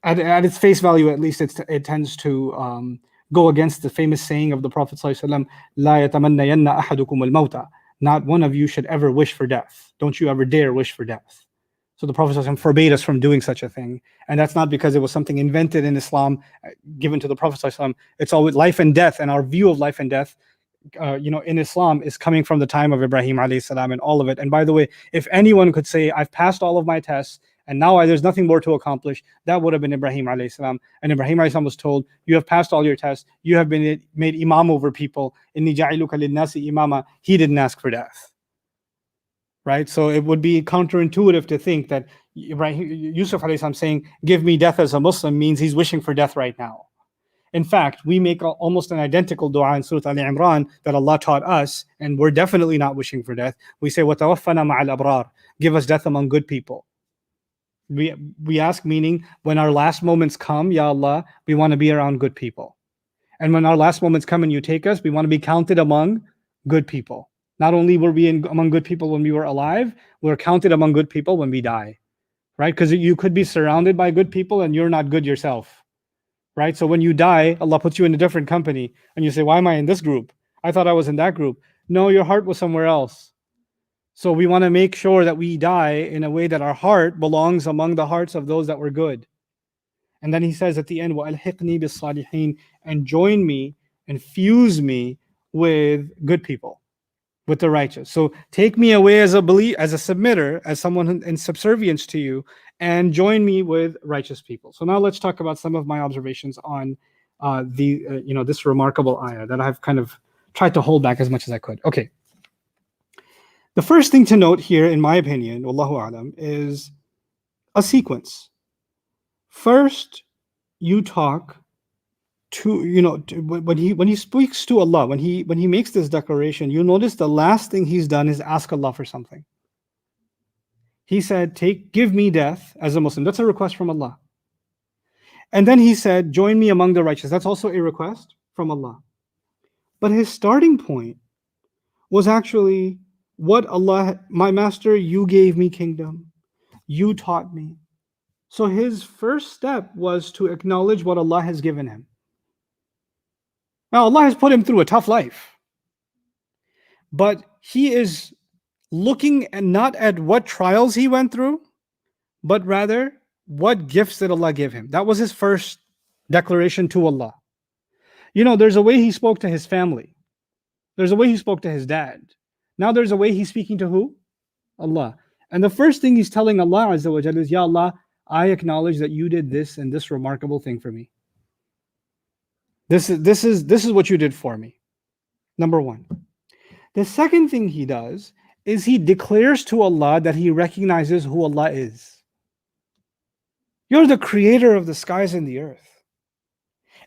at its face value, at least, it tends to go against the famous saying of the Prophet ﷺ, "La yatamannayanna ahadukum al-mauta." Not one of you should ever wish for death. Don't you ever dare wish for death. So the Prophet ﷺ forbade us from doing such a thing. And that's not because it was something invented in Islam, given to the Prophet ﷺ. It's always life and death, and our view of life and death in Islam is coming from the time of Ibrahim alayhi salam and all of it. And by the way, if anyone could say, I've passed all of my tests and now there's nothing more to accomplish, that would have been Ibrahim alayhi salam. And Ibrahim alayhi salam was told, you have passed all your tests, you have been made imam over people. Inni ja'iluka lin-nasi imama. He didn't ask for death. Right? So it would be counterintuitive to think that Yusuf alayhi salam saying, give me death as a Muslim means he's wishing for death right now. In fact, we make almost an identical dua in Surah Al-Imran that Allah taught us, and we're definitely not wishing for death. We say, وَتَوَفَّنَا مَعَ الْأَبْرَارِ. Give us death among good people. We ask, meaning, when our last moments come, Ya Allah, we want to be around good people. And when our last moments come and you take us, we want to be counted among good people. Not only were we among good people when we were alive, we're counted among good people when we die. Right? Because you could be surrounded by good people and you're not good yourself. Right? So when you die, Allah puts you in a different company and you say, why am I in this group? I thought I was in that group. No, your heart was somewhere else. So we want to make sure that we die in a way that our heart belongs among the hearts of those that were good. And then he says at the end, وَأَلْحِقْنِي بِالصَّالِحِينَ, and join me and fuse me with good people, with the righteous. So take me away as a submitter, as someone in subservience to you, and join me with righteous people. So now let's talk about some of my observations on this remarkable ayah that I've kind of tried to hold back as much as I could. Okay. The first thing to note here, in my opinion, wallahu alam, is a sequence. First, you talk to, when he speaks to Allah, when he makes this declaration, you notice the last thing he's done is ask Allah for something. He said, give me death as a Muslim. That's a request from Allah. And then he said, join me among the righteous. That's also a request from Allah. But his starting point was actually, what Allah, my master, you gave me kingdom. You taught me. So his first step was to acknowledge what Allah has given him. Now, Allah has put him through a tough life. But he is looking not at what trials he went through, but rather what gifts did Allah give him. That was his first declaration to Allah. There's a way he spoke to his family. There's a way he spoke to his dad. Now there's a way he's speaking to who? Allah. And the first thing he's telling Allah Azza wa Jalla is, Ya Allah, I acknowledge that you did this and this remarkable thing for me. This is what you did for me. Number one. The second thing he does is he declares to Allah that he recognizes who Allah is. You're the creator of the skies and the earth.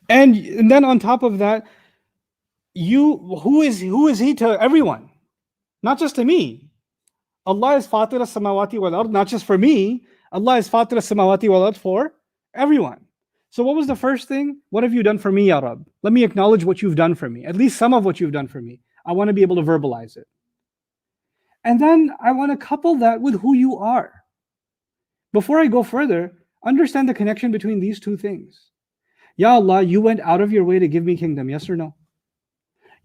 And then on top of that, who is he to everyone? Not just to me. Allah is Fatir as-samawati wal ard, not just for me. Allah is Fatir as-samawati wal ard for everyone. So what was the first thing? What have you done for me, Ya Rabb? Let me acknowledge what you've done for me. At least some of what you've done for me. I want to be able to verbalize it. And then I want to couple that with who you are. Before I go further, understand the connection between these two things. Ya Allah, you went out of your way to give me kingdom, yes or no?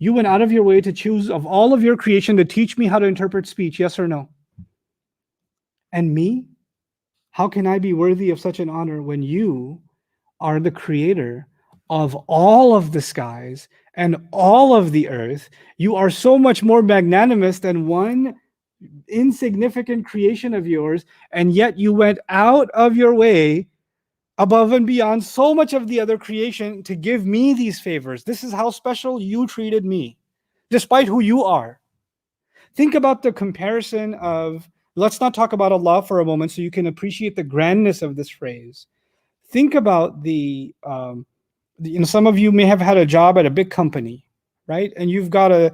You went out of your way to choose of all of your creation to teach me how to interpret speech, yes or no? And me? How can I be worthy of such an honor when you are the creator of all of the skies and all of the earth? You are so much more magnanimous than one insignificant creation of yours, and yet you went out of your way above and beyond so much of the other creation to give me these favors. This is how special you treated me, despite who you are. Think about the comparison of, let's not talk about Allah for a moment so you can appreciate the grandness of this phrase. Think about some of you may have had a job at a big company, right? And you've got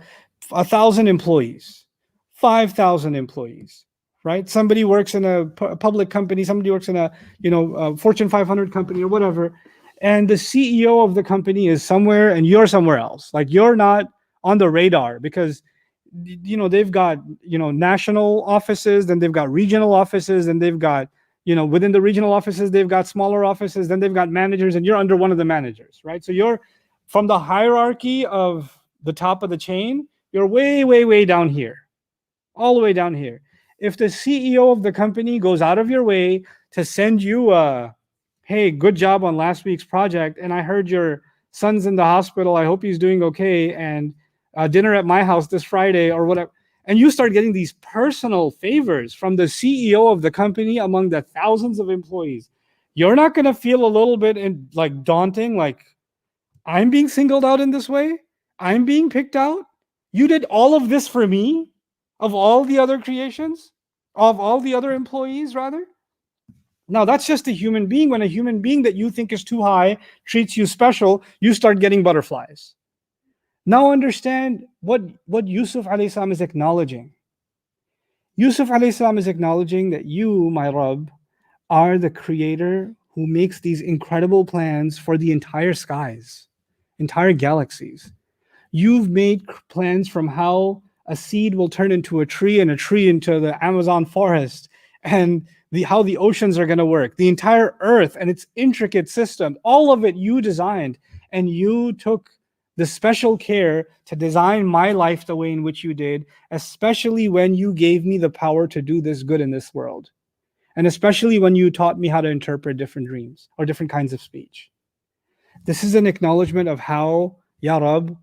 1,000 employees, 5,000 employees, right? Somebody works in a public company, somebody works in a Fortune 500 company or whatever, and the CEO of the company is somewhere and you're somewhere else. Like you're not on the radar because they've got national offices, then they've got regional offices, and they've got within the regional offices they've got smaller offices, then they've got managers, and you're under one of the managers, right? So you're from the hierarchy of the top of the chain, you're way down here, all the way down here. If the CEO of the company goes out of your way to send you hey, good job on last week's project, and I heard your son's in the hospital, I hope he's doing okay, and dinner at my house this Friday or whatever, and you start getting these personal favors from the CEO of the company among the thousands of employees, you're not going to feel a little bit like daunting, like I'm being singled out in this way, I'm being picked out, you did all of this for me, of all the other creations, of all the other employees rather. Now that's just a human being. When a human being that you think is too high treats you special, you start getting butterflies. Now understand what Yusuf alayhi salam is acknowledging. Yusuf alayhi salam is acknowledging that you, my Rabb, are the creator who makes these incredible plans for the entire skies, entire galaxies. You've made plans from how a seed will turn into a tree and a tree into the Amazon forest, and how the oceans are going to work, the entire earth and its intricate system, all of it you designed, and you took the special care to design my life the way in which you did, especially when you gave me the power to do this good in this world, and especially when you taught me how to interpret different dreams or different kinds of speech. This is an acknowledgement of how, Ya Rab,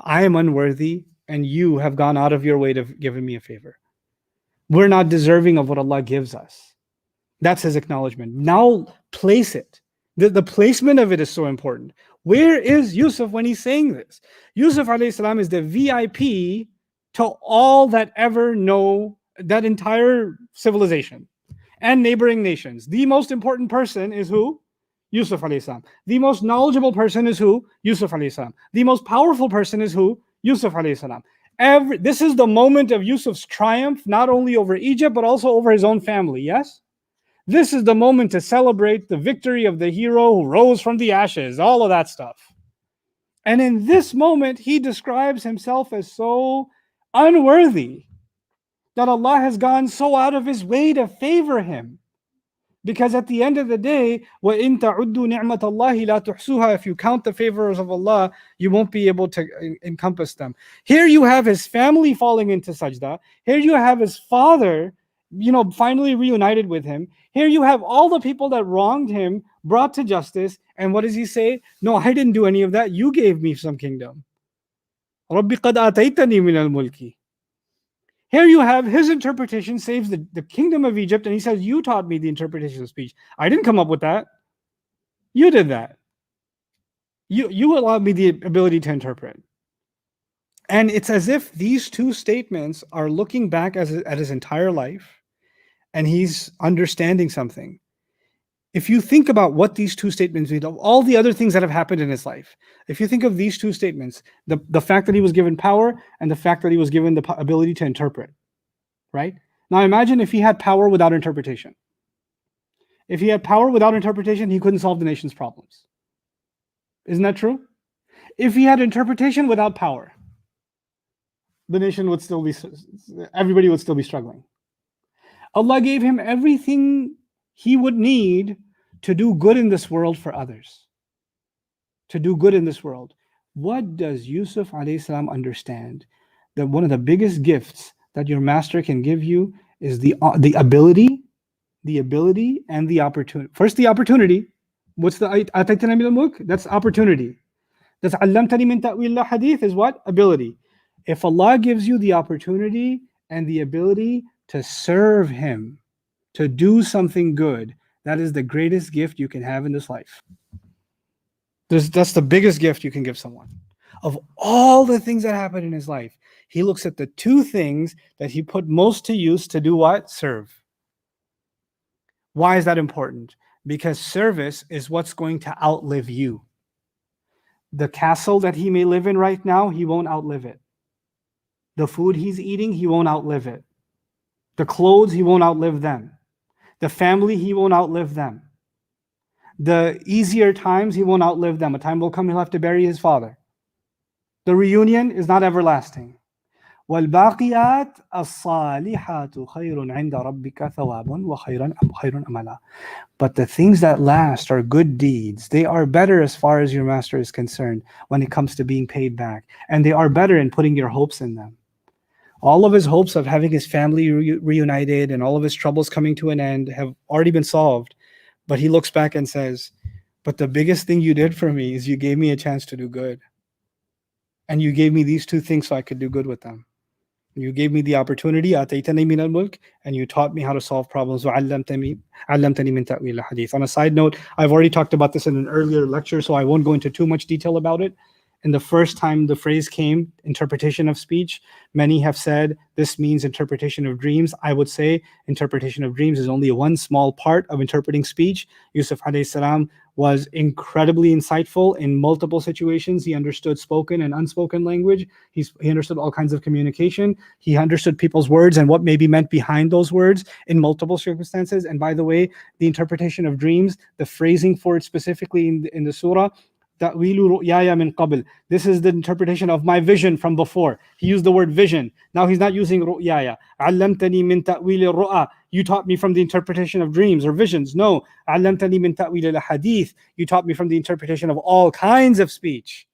I am unworthy and you have gone out of your way to give me a favor. We're not deserving of what Allah gives us. That's his acknowledgement. Now place it. The placement of it is so important. Where is Yusuf when he's saying this? Yusuf alayhi salam is the VIP to all that ever know that entire civilization and neighboring nations. The most important person is who? Yusuf alayhi salam. The most knowledgeable person is who? Yusuf alayhi salam. The most powerful person is who? Yusuf alayhi salam. This is the moment of Yusuf's triumph, not only over Egypt, but also over his own family, yes? This is the moment to celebrate the victory of the hero who rose from the ashes, all of that stuff. And in this moment, he describes himself as so unworthy that Allah has gone so out of his way to favor him. Because at the end of the day, وَإِن تَعُدُّوا نِعْمَةَ اللَّهِ لَا تُحْصُوهَا, if you count the favors of Allah, you won't be able to encompass them. Here you have his family falling into sajda. Here you have his father, finally reunited with him. Here you have all the people that wronged him brought to justice. And what does he say? No, I didn't do any of that. You gave me some kingdom. رَبِّ قَدْ آتَيْتَنِي مِنَ الْمُلْكِ. Here you have his interpretation saves the kingdom of Egypt, and he says, you taught me the interpretation of speech. I didn't come up with that. You did that. You allowed me the ability to interpret. And it's as if these two statements are looking back at his entire life, and he's understanding something. If you think about what these two statements mean, of all the other things that have happened in his life, if you think of these two statements, the fact that he was given power and the fact that he was given the ability to interpret, right? Now imagine if he had power without interpretation. If he had power without interpretation, he couldn't solve the nation's problems. Isn't that true? If he had interpretation without power, the nation would still be, everybody would still be struggling. Allah gave him everything he would need to do good in this world for others. To do good in this world. What does Yusuf alayhi salam understand? That one of the biggest gifts that your master can give you is the ability and the opportunity. First, the opportunity. What's the ataytana min al-mulk? That's opportunity. That's allamtani min ta'wil hadith is what? Ability. If Allah gives you the opportunity and the ability to serve him, to do something good, that is the greatest gift you can have in this life. That's the biggest gift you can give someone. Of all the things that happened in his life, he looks at the two things that he put most to use to do what? Serve. Why is that important? Because service is what's going to outlive you. The castle that he may live in right now, he won't outlive it. The food he's eating, he won't outlive it. The clothes, he won't outlive them. The family, he won't outlive them. The easier times, he won't outlive them. A time will come he'll have to bury his father. The reunion is not everlasting. وَالْبَاقِيَاتِ الصَّالِحَاتُ خَيْرٌ عِنْدَ رَبِّكَ ثَوَابٌ وَخَيْرٌ أَمَلًا. But the things that last are good deeds. They are better as far as your master is concerned when it comes to being paid back. And they are better in putting your hopes in them. All of his hopes of having his family reunited and all of his troubles coming to an end have already been solved. But he looks back and says, but the biggest thing you did for me is you gave me a chance to do good. And you gave me these two things so I could do good with them. You gave me the opportunity, آتيتني من الملك, and you taught me how to solve problems. وعلمتني من تأويل الحديث. On a side note, I've already talked about this in an earlier lecture, so I won't go into too much detail about it. And the first time the phrase came, interpretation of speech, many have said this means interpretation of dreams. I would say interpretation of dreams is only one small part of interpreting speech. Yusuf alayhi salam was incredibly insightful in multiple situations. He understood spoken and unspoken language. He understood all kinds of communication. He understood people's words and what may be meant behind those words in multiple circumstances. And by the way, the interpretation of dreams, the phrasing for it specifically in the surah, تأويل رؤياي من قبل. This is the interpretation of my vision from before. He used the word vision. Now he's not using رؤياي. علمتني من تأويل الرؤى. You taught me from the interpretation of dreams or visions. No. علمتني من تأويل الحديث. You taught me from the interpretation of all kinds of speech.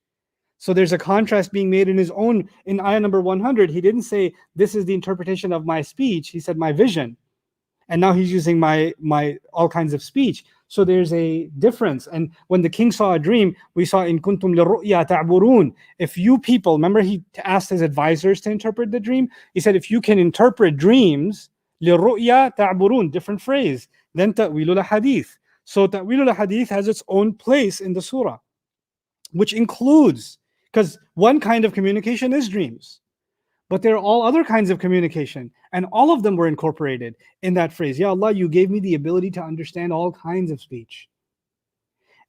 So there's a contrast being made in his own, in ayah number 100. He didn't say, this is the interpretation of my speech. He said, my vision. And now he's using my all kinds of speech. So there's a difference. And when the king saw a dream, we saw in kuntum lirru'ya ta'burun. If you people, remember he asked his advisors to interpret the dream. He said, if you can interpret dreams, lirru'ya ta'burun, different phrase, then ta'wilul hadith. So ta'wilul hadith has its own place in the surah, which includes, because one kind of communication is dreams. But there are all other kinds of communication, and all of them were incorporated in that phrase. Ya Allah, you gave me the ability to understand all kinds of speech.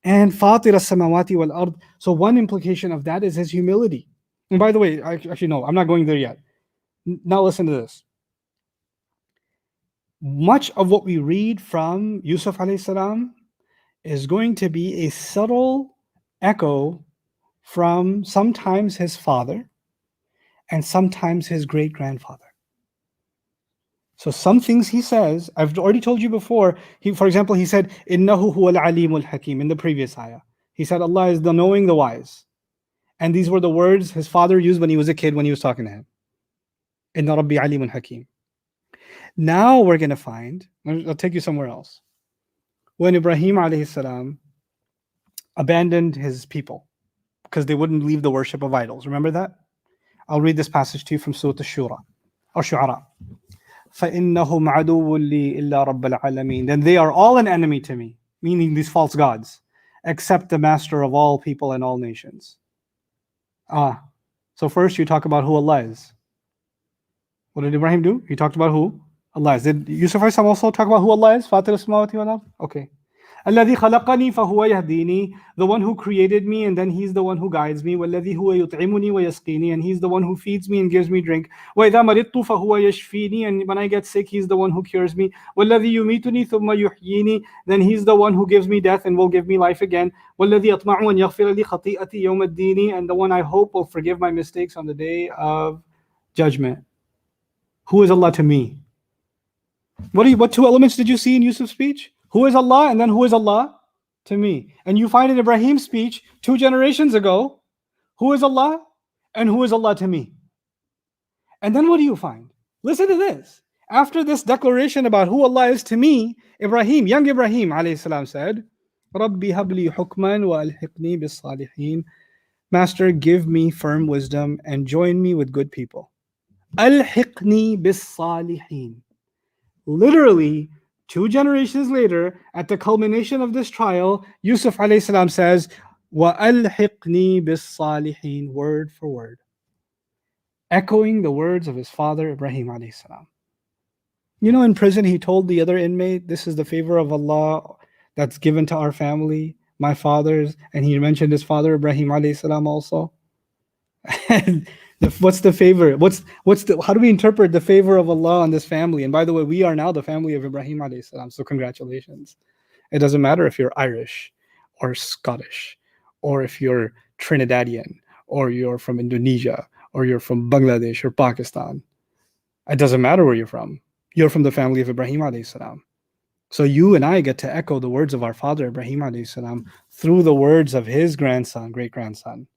And Fatir as-samawati wal ard. So one implication of that is his humility. And by the way, actually no, I'm not going there yet. Now listen to this. Much of what we read from Yusuf alayhi salam is going to be a subtle echo from sometimes his father and sometimes his great-grandfather. So some things he says, I've already told you before. For example, he said, "Innahu huwal alimul hakim" in the previous ayah. He said, Allah is the knowing, the wise. And these were the words his father used when he was a kid, when he was talking to him. Inna Rabbi alimun hakim. Now we're going to find, I'll take you somewhere else. When Ibrahim alayhi salam abandoned his people because they wouldn't leave the worship of idols. Remember that? I'll read this passage to you from Surah Ash-Shura or Shu'ara. فَإِنَّهُمْ عَدُوٌّ لِّي إِلَّا رَبَّ الْعَالَمِينَ. Then they are all an enemy to me, meaning these false gods, except the master of all people and all nations. So first you talk about who Allah is. What did Ibrahim do? He talked about who? Allah is. Did Yusuf also talk about who Allah is? Fatir as-samawati wal ard? Okay. الذي خلقني فهو يهديني, the one who created me and then he's the one who guides me. والذي هو يطعمني ويسقيني, and he's the one who feeds me and gives me drink. وإذا مرضت فهو يشفيني, and when I get sick he's the one who cures me. والذي يميتني ثم يحييني, then he's the one who gives me death and will give me life again. والذي أطمع أن يغفر لي خطيئتي يوم الدين, and the one I hope will forgive my mistakes on the day of judgment. Who is Allah to me? What two elements did you see in Yusuf's speech? Who is Allah, and then who is Allah to me? And you find in Ibrahim's speech 2 generations ago, who is Allah and who is Allah to me? And then what do you find? Listen to this. After this declaration about who Allah is to me, Ibrahim, young Ibrahim alayhi salam said, Rabbi habli hukman wa alhiqni bis salihin. Master, give me firm wisdom and join me with good people. Alhiqni bis salihin. Literally, 2 generations later, at the culmination of this trial, Yusuf alayhi salam says, وَأَلْحِقْنِي بِالصَّالِحِينَ, word for word, echoing the words of his father Ibrahim alayhi salam. You know, in prison, he told the other inmate, this is the favor of Allah that's given to our family, my fathers, and he mentioned his father Ibrahim alayhi salam also. And what's the favor? How do we interpret the favor of Allah on this family? And by the way, we are now the family of Ibrahim alayhi salam. So congratulations. It doesn't matter if you're Irish or Scottish, or if you're Trinidadian, or you're from Indonesia, or you're from Bangladesh or Pakistan. It doesn't matter where you're from. You're from the family of Ibrahim alayhi salam. So you and I get to echo the words of our father Ibrahim alayhi salam through the words of his grandson, great grandson.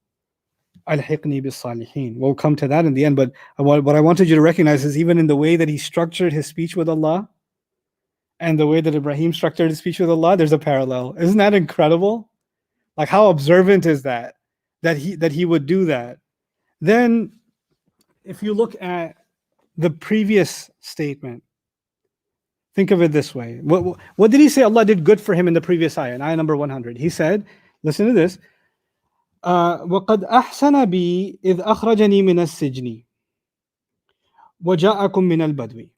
Al-hiqni bis-salihin. We'll come to that in the end, but what I wanted you to recognize is even in the way that he structured his speech with Allah and the way that Ibrahim structured his speech with Allah, there's a parallel. Isn't that incredible? Like, how observant is that he would do that? Then if you look at the previous statement, think of it this way. What did he say Allah did good for him in the previous ayah, in ayah number 100? He said, listen to this, وَقَدْ أَحْسَنَ بِي إِذْ أَخْرَجَنِي مِنَ السِّجْنِ وَجَاءَكُم مِّنَ الْبَدْوِ.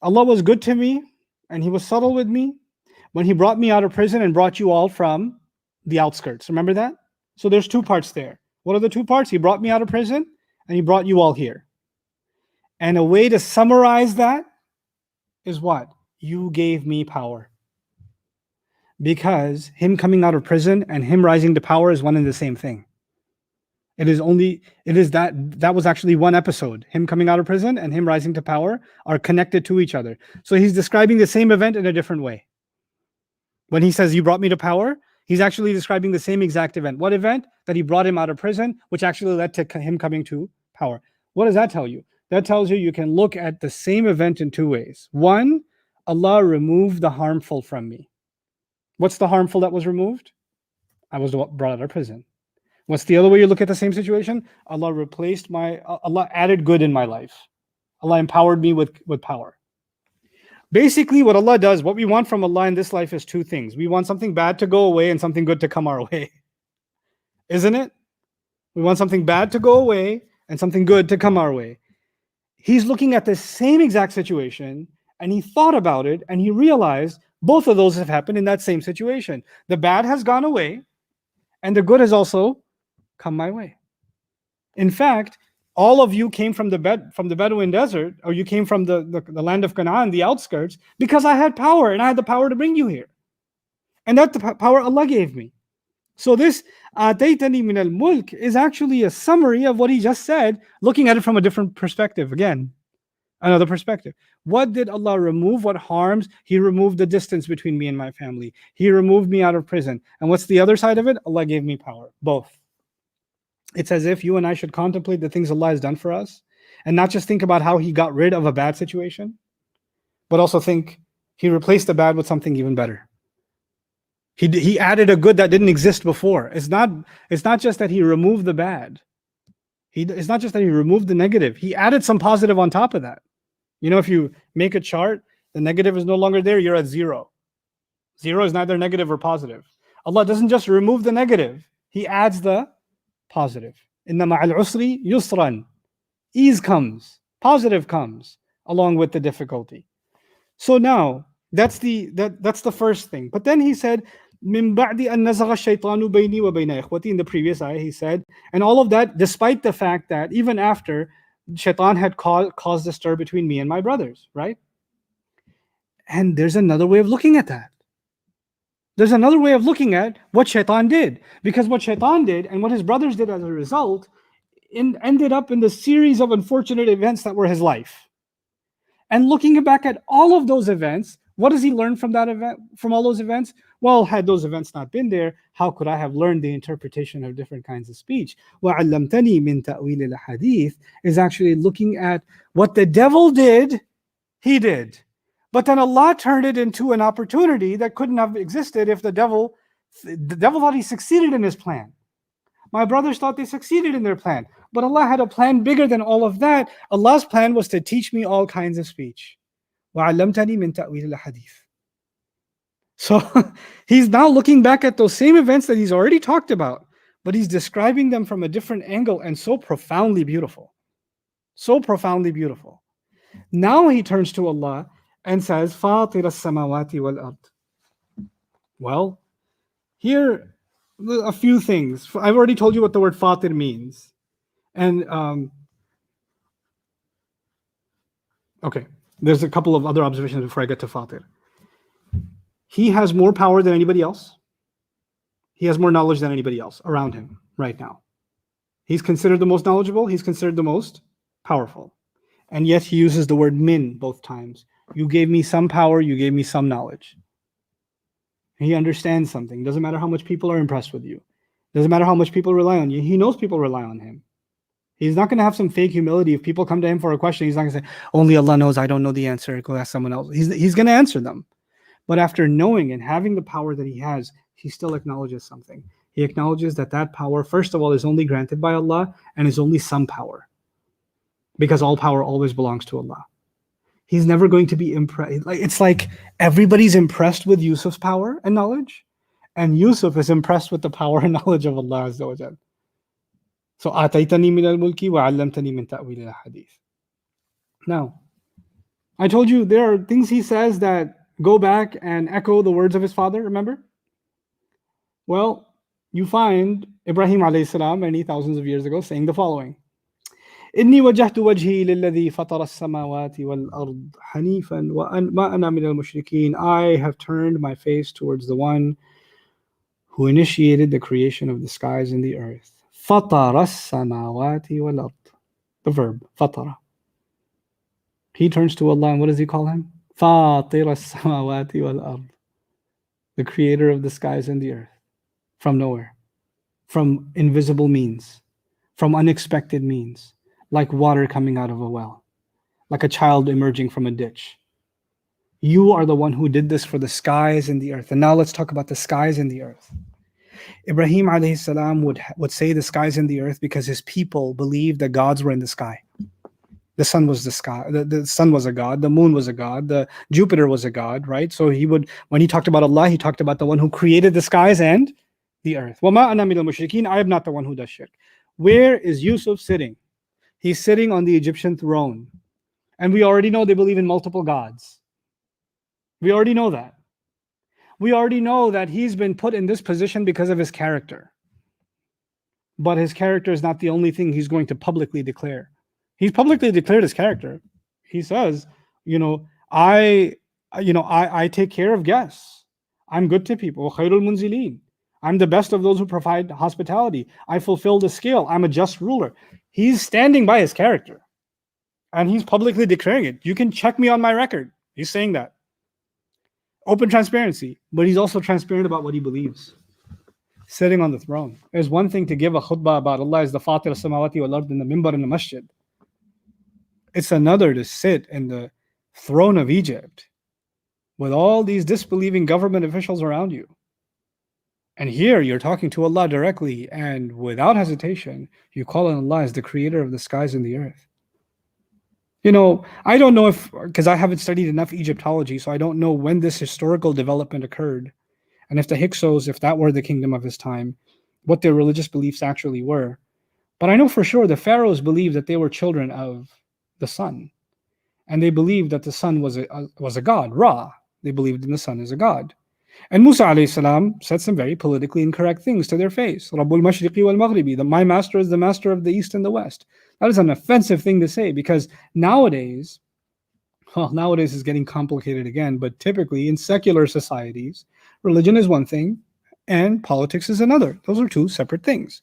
Allah was good to me and he was subtle with me when he brought me out of prison and brought you all from the outskirts. Remember that? So there's two parts there. What are the two parts? He brought me out of prison and he brought you all here. And a way to summarize that is what? You gave me power. Because him coming out of prison and him rising to power is one and the same thing. It is that was actually one episode. Him coming out of prison and him rising to power are connected to each other. So he's describing the same event in a different way. When he says, you brought me to power, he's actually describing the same exact event. What event? That he brought him out of prison, which actually led to him coming to power. What does that tell you? That tells you can look at the same event in two ways. One, Allah removed the harmful from me. What's the harmful that was removed? I was brought out of prison. What's the other way you look at the same situation? Allah added good in my life. Allah empowered me with power. Basically, what Allah does, what we want from Allah in this life is two things. We want something bad to go away and something good to come our way. Isn't it? We want something bad to go away and something good to come our way. He's looking at the same exact situation and he thought about it and he realized both of those have happened in that same situation. The bad has gone away and the good has also come my way. In fact, all of you came from the Bedouin desert, or you came from the land of Canaan, the outskirts, because I had power and I had the power to bring you here. And that the power Allah gave me. So this Ataytani min al-mulk is actually a summary of what he just said, looking at it from a different perspective. Again, another perspective. What did Allah remove? What harms? He removed the distance between me and my family. He removed me out of prison. And what's the other side of it? Allah gave me power. Both. It's as if you and I should contemplate the things Allah has done for us and not just think about how he got rid of a bad situation, but also think he replaced the bad with something even better. He added a good that didn't exist before. It's not just that he removed the bad. It's not just that he removed the negative. He added some positive on top of that. You know, if you make a chart, the negative is no longer there, you're at zero. Zero is neither negative or positive. Allah doesn't just remove the negative, he adds the positive. Inna ma'al usri yusran. Ease comes, positive comes along with the difficulty. So now that's the first thing. But then he said, min ba'di an nazagha shaytanu bayni wa bayna ikhwati. In the previous ayah he said, and all of that despite the fact that even after shaitan had caused a stir between me and my brothers, right? And there's another way of looking at that. There's another way of looking at what shaitan did. Because what shaitan did and what his brothers did as a result ended up in the series of unfortunate events that were his life. And looking back at all of those events, what does he learn from that event, from all those events? Well, had those events not been there, how could I have learned the interpretation of different kinds of speech? وَعَلَّمْتَنِي مِن تَأْوِيلِ الْحَدِيثِ is actually looking at what the devil did, he did. But then Allah turned it into an opportunity that couldn't have existed if the devil thought he succeeded in his plan. My brothers thought they succeeded in their plan. But Allah had a plan bigger than all of that. Allah's plan was to teach me all kinds of speech. وَعَلَّمْتَنِي مِن تَأْوِيلِ الْحَدِيثِ. So he's now looking back at those same events that he's already talked about, but he's describing them from a different angle and so profoundly beautiful. So profoundly beautiful. Now he turns to Allah and says, فَاطِرَ السَّمَاوَاتِ وَالْأَرْضِ. Well, here a few things. I've already told you what the word fatir means. And okay, there's a couple of other observations before I get to Fatir. He has more power than anybody else. He has more knowledge than anybody else around him right now. He's considered the most knowledgeable. He's considered the most powerful. And yet he uses the word min both times. You gave me some power, you gave me some knowledge. He understands something. Doesn't matter how much people are impressed with you. Doesn't matter how much people rely on you. He knows people rely on him. He's not going to have some fake humility. If people come to him for a question, he's not going to say, only Allah knows, I don't know the answer. Go ask someone else. He's going to answer them. But after knowing and having the power that he has, he still acknowledges something. He acknowledges that that power, first of all, is only granted by Allah and is only some power. Because all power always belongs to Allah. He's never going to be impressed. It's like everybody's impressed with Yusuf's power and knowledge, and Yusuf is impressed with the power and knowledge of Allah Azza wa Jal. So, آتَيْتَنِي مِنَ الْمُلْكِ وَعَلَّمْتَنِي مِنْ تَأْوِيلِ الْحَدِيثِ. Now, I told you there are things he says that go back and echo the words of his father, remember? Well, you find Ibrahim alayhi salam many thousands of years ago saying the following. إني وجهت وجهي للذي فطر السماوات والأرض حنيفا وما أنا من المشركين. I have turned my face towards the one who initiated the creation of the skies and the earth. فطر السماوات والأرض. The verb, فطر. He turns to Allah and what does he call him? فاطر السماوات والأرض. The creator of the skies and the earth. From nowhere. From invisible means. From unexpected means. Like water coming out of a well. Like a child emerging from a ditch. You are the one who did this for the skies and the earth. And now let's talk about the skies and the earth. Ibrahim alayhi salam would say the skies and the earth because his people believed that gods were in the sky. The sun was the sky. The sun was a god. The moon was a god. The Jupiter was a god, right? So when he talked about Allah, he talked about the one who created the skies and the earth. وَمَا أَنَا مِنَ الْمُشْرِكِينَ. I am not the one who does shirk. Where is Yusuf sitting? He's sitting on the Egyptian throne. And we already know they believe in multiple gods. We already know that. We already know that he's been put in this position because of his character. But his character is not the only thing he's going to publicly declare. He's publicly declared his character. He says, I take care of guests. I'm good to people. خَيْرُ الْمُنْزِلِينَ. I'm the best of those who provide hospitality. I fulfill the scale. I'm a just ruler. He's standing by his character. And he's publicly declaring it. You can check me on my record. He's saying that. Open transparency. But he's also transparent about what he believes. Sitting on the throne. There's one thing to give a khutbah about Allah is the Fatir as-samawati wal ard in the mimbar in the masjid. It's another to sit in the throne of Egypt with all these disbelieving government officials around you. And here you're talking to Allah directly and without hesitation, you call on Allah as the creator of the skies and the earth. I don't know because I haven't studied enough Egyptology, so I don't know when this historical development occurred. And if the Hyksos, if that were the kingdom of his time, what their religious beliefs actually were. But I know for sure the pharaohs believed that they were children of the sun. And they believed that the sun was a god, Ra. They believed in the sun as a god. And Musa alayhi salam said some very politically incorrect things to their face. Rabbul Mashriqi wal Maghribi, my master is the master of the east and the west. That is an offensive thing to say because nowadays is getting complicated again, but typically in secular societies, religion is one thing and politics is another. Those are two separate things.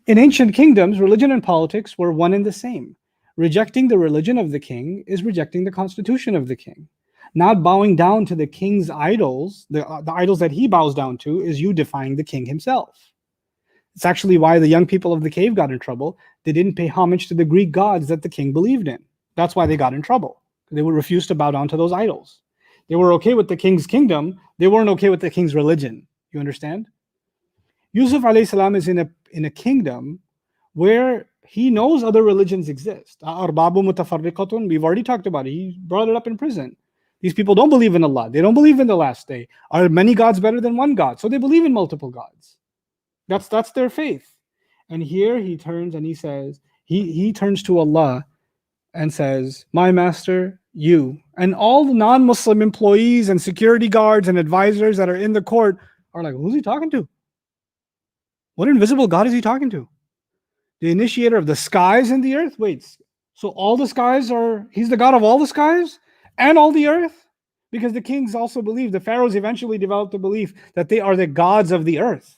In ancient kingdoms, religion and politics were one and the same. Rejecting the religion of the king is rejecting the constitution of the king. Not bowing down to the king's idols, the idols that he bows down to, is you defying the king himself. It's actually why the young people of the cave got in trouble. They didn't pay homage to the Greek gods that the king believed in. That's why they got in trouble. They would refuse to bow down to those idols. They were okay with the king's kingdom. They weren't okay with the king's religion. You understand? Yusuf alayhi salam is in a kingdom where he knows other religions exist. Arbabu mutafarriqatun, we've already talked about it. He brought it up in prison. These people don't believe in Allah. They don't believe in the last day. Are many gods better than one God? So they believe in multiple gods. That's their faith. And here he turns and he says, he turns to Allah and says, my master, you. And all the non-Muslim employees and security guards and advisors that are in the court are like, who's he talking to? What invisible God is he talking to? The initiator of the skies and the earth? Wait, so all the skies he's the God of all the skies and all the earth? Because the kings also believe, the pharaohs eventually developed a belief that they are the gods of the earth.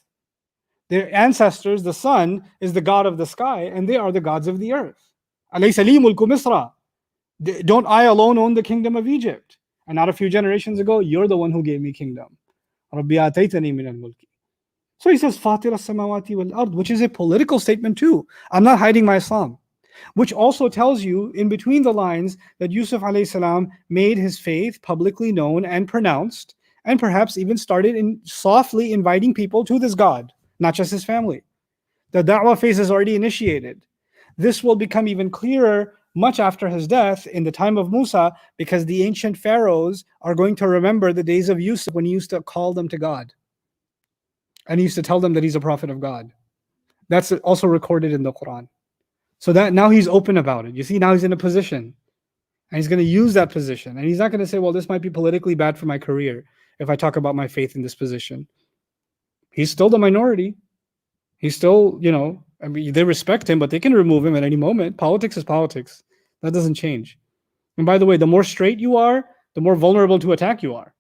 Their ancestors, the sun, is the god of the sky, and they are the gods of the earth. أَلَيْسَ لِي مُلْكُ مِصْرَ? Don't I alone own the kingdom of Egypt? And not a few generations ago, you're the one who gave me kingdom. رَبِّ آتَيْتَنِي مِنَ الْمُلْكِ. So he says, فَاطِرَ السَّمَاوَاتِ وَالْأَرْضِ, which is a political statement too. I'm not hiding my Islam. Which also tells you in between the lines that Yusuf alayhi salam made his faith publicly known and pronounced, and perhaps even started in softly inviting people to this God, not just his family. The da'wah phase is already initiated. This will become even clearer much after his death in the time of Musa, because the ancient pharaohs are going to remember the days of Yusuf when he used to call them to God. And he used to tell them that he's a prophet of God. That's also recorded in the Quran. So that now he's open about it. You see, now he's in a position. And he's going to use that position. And he's not going to say, well, this might be politically bad for my career if I talk about my faith in this position. He's still the minority. He's still, I mean, they respect him, but they can remove him at any moment. Politics is politics. That doesn't change. And by the way, the more straight you are, the more vulnerable to attack you are.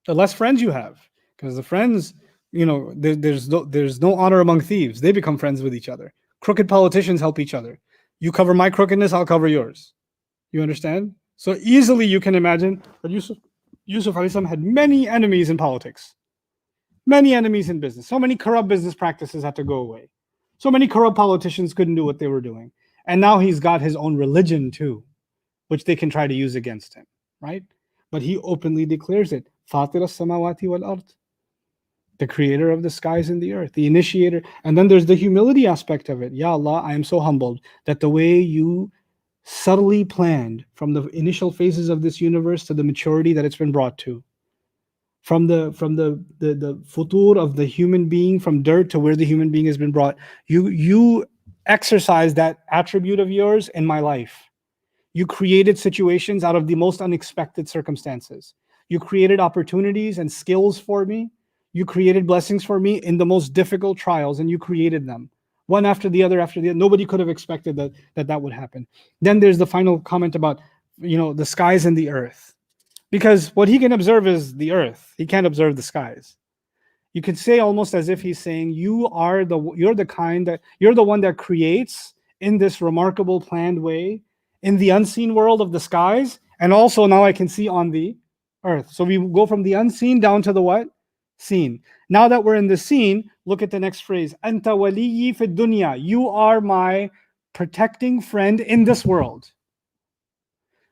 The less friends you have. Because the friends, there's no honor among thieves. They become friends with each other. Crooked politicians help each other. You cover my crookedness, I'll cover yours. You understand? So easily you can imagine that Yusuf alayhi salam had many enemies in politics. Many enemies in business. So many corrupt business practices had to go away. So many corrupt politicians couldn't do what they were doing. And now he's got his own religion too, which they can try to use against him, right? But he openly declares it. فَاطِرَ السَّمَاوَاتِ وَالْأَرْضِ. The creator of the skies and the earth, the initiator. And then there's the humility aspect of it. Ya Allah, I am so humbled that the way you subtly planned from the initial phases of this universe to the maturity that it's been brought to, from the futur of the human being, from dirt to where the human being has been brought, you exercise that attribute of yours in my life. You created situations out of the most unexpected circumstances. You created opportunities and skills for me. You created blessings for me in the most difficult trials, and you created them one after the other after the other. Nobody could have expected that would happen. Then there's the final comment about the skies and the earth, because what he can observe is the earth. He can't observe the skies. You could say almost as if he's saying you're the one that creates in this remarkable planned way in the unseen world of the skies, and also now I can see on the earth. So we go from the unseen down to the what? Seen. Now that we're in the scene, look at the next phrase. Anta waliyyi fid dunya. You are my protecting friend in this world.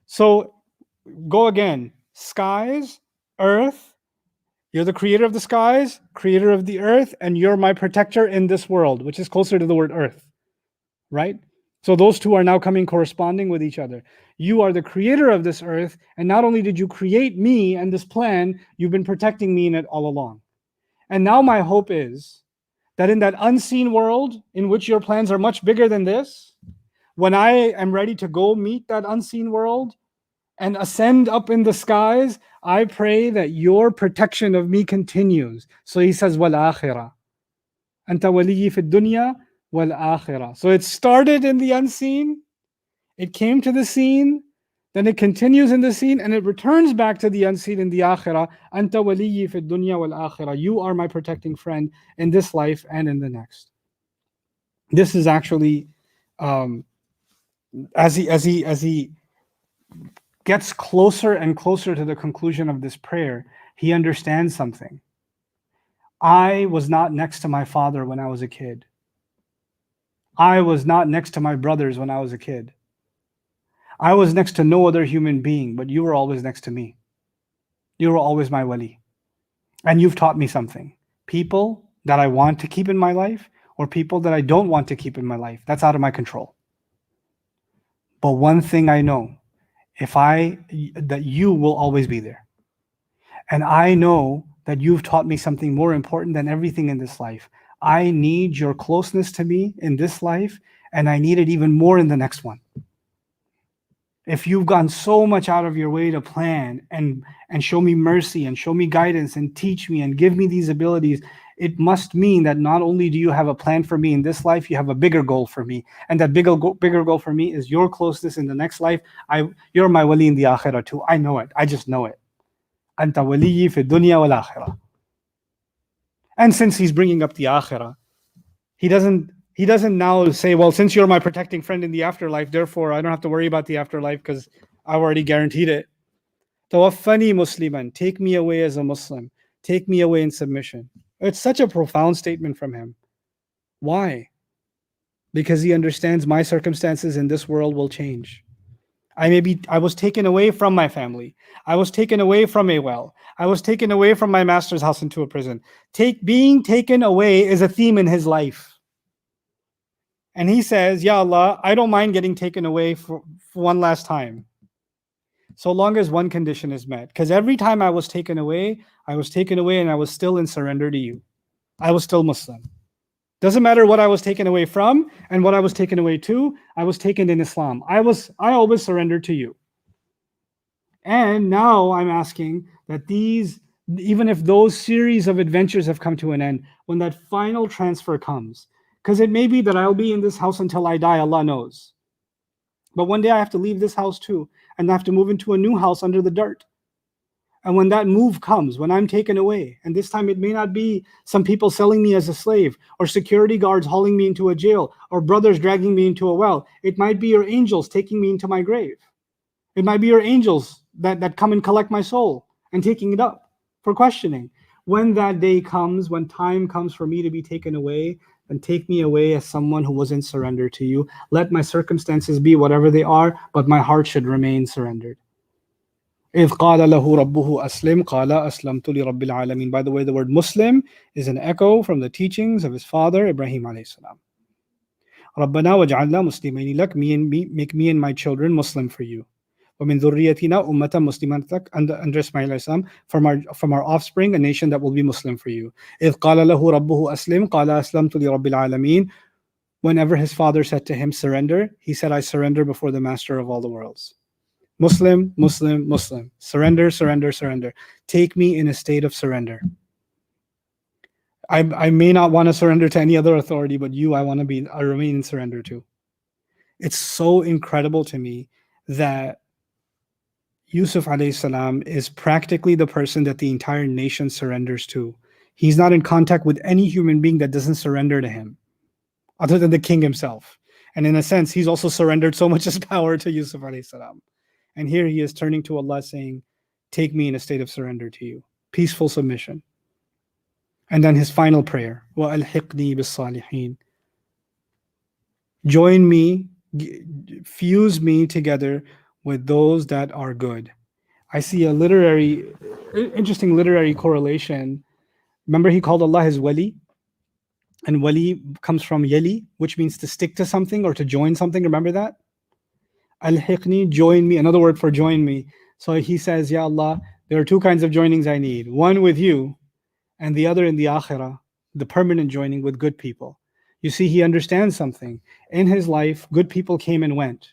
So go again. Skies, earth. You're the creator of the skies, creator of the earth, and you're my protector in this world, which is closer to the word earth, right? So those two are now coming corresponding with each other. You are the creator of this earth, and not only did you create me and this plan, you've been protecting me in it all along. And now my hope is that in that unseen world in which your plans are much bigger than this, when I am ready to go meet that unseen world and ascend up in the skies, I pray that your protection of me continues. So he says, wal akhirah. Anta waliyyi fid dunya wal akhirah. So it started in the unseen, it came to the scene, then it continues in the scene, and it returns back to the unseen in the akhirah. Anta waliyyi fid dunya wal akhirah. You are my protecting friend in this life and in the next. This is actually, as he gets closer and closer to the conclusion of this prayer, he understands something. I was not next to my father when I was a kid. I was not next to my brothers when I was a kid. I was next to no other human being, but you were always next to me. You were always my wali. And you've taught me something. People that I want to keep in my life or people that I don't want to keep in my life, that's out of my control. But one thing I know, that you will always be there. And I know that you've taught me something more important than everything in this life. I need your closeness to me in this life, and I need it even more in the next one. If you've gone so much out of your way to plan and show me mercy and show me guidance and teach me and give me these abilities, it must mean that not only do you have a plan for me in this life, you have a bigger goal for me. And that bigger goal for me is your closeness in the next life. You're my wali in the akhirah too. I know it. I just know it. Anta waliyi fi dunya wal akhirah. And since he's bringing up the akhirah, he doesn't now say, well, since you're my protecting friend in the afterlife, therefore I don't have to worry about the afterlife because I've already guaranteed it. Tawaffani Musliman, take me away as a Muslim, take me away in submission. It's such a profound statement from him. Why? Because he understands my circumstances in this world will change. I was taken away from my family. I was taken away from a well. I was taken away from my master's house into a prison. Being taken away is a theme in his life. And he says, Ya Allah, I don't mind getting taken away for one last time, so long as one condition is met. Because every time I was taken away and I was still in surrender to you. I was still Muslim. Doesn't matter what I was taken away from and what I was taken away to, I was taken in Islam. I always surrendered to you. And now I'm asking that even if those series of adventures have come to an end, when that final transfer comes, because it may be that I'll be in this house until I die, Allah knows. But one day I have to leave this house too, and I have to move into a new house under the dirt. And when that move comes, when I'm taken away, and this time it may not be some people selling me as a slave, or security guards hauling me into a jail, or brothers dragging me into a well. It might be your angels taking me into my grave. It might be your angels that come and collect my soul and taking it up for questioning. When that day comes, when time comes for me to be taken away, then take me away as someone who was in surrender to you. Let my circumstances be whatever they are, but my heart should remain surrendered. إِذْ قَالَ لَهُ رَبُّهُ أَسْلِمْ قَالَ أَسْلَمْتُ لِرَبِّ الْعَالَمِينَ. By the way, the word Muslim is an echo from the teachings of his father, Ibrahim alayhi salam. رَبَّنَا وَجْعَلْنَا مُسْلِمَيْنِ لَكَ, make me and my children Muslim for you. وَمِنْ ذُرِّيَّتِنَا أُمَّةً مُسْلِمَةً لَكَ, under Ismail alayhi salam, from our offspring, a nation that will be Muslim for you. إِذْ قَالَ لَهُ رَبُّهُ أَسْلِمْ قَالَ أَسْلَمْتُ لِرَبِّ الْعَالَمِينَ. Whenever his father said to him, surrender, he said, I surrender before the master of all the worlds. Muslim, Muslim, Muslim. Surrender, surrender, surrender. Take me in a state of surrender. I may not want to surrender to any other authority, but you, I remain in surrender to. It's so incredible to me that Yusuf alayhi salam is practically the person that the entire nation surrenders to. He's not in contact with any human being that doesn't surrender to him, other than the king himself. And in a sense, he's also surrendered so much his power to Yusuf alayhi salam. And here he is turning to Allah saying, take me in a state of surrender to you. Peaceful submission. And then his final prayer, وَأَلْحِقْنِي بِالصَّالِحِينَ. Join me, fuse me together with those that are good. I see a interesting literary correlation. Remember he called Allah his wali? And wali comes from yali, which means to stick to something or to join something. Remember that? Al-hiqni, join me, another word for join me. So he says, Ya Allah, there are two kinds of joinings I need. One with you, and the other in the akhirah, the permanent joining with good people. You see, he understands something. In his life, good people came and went.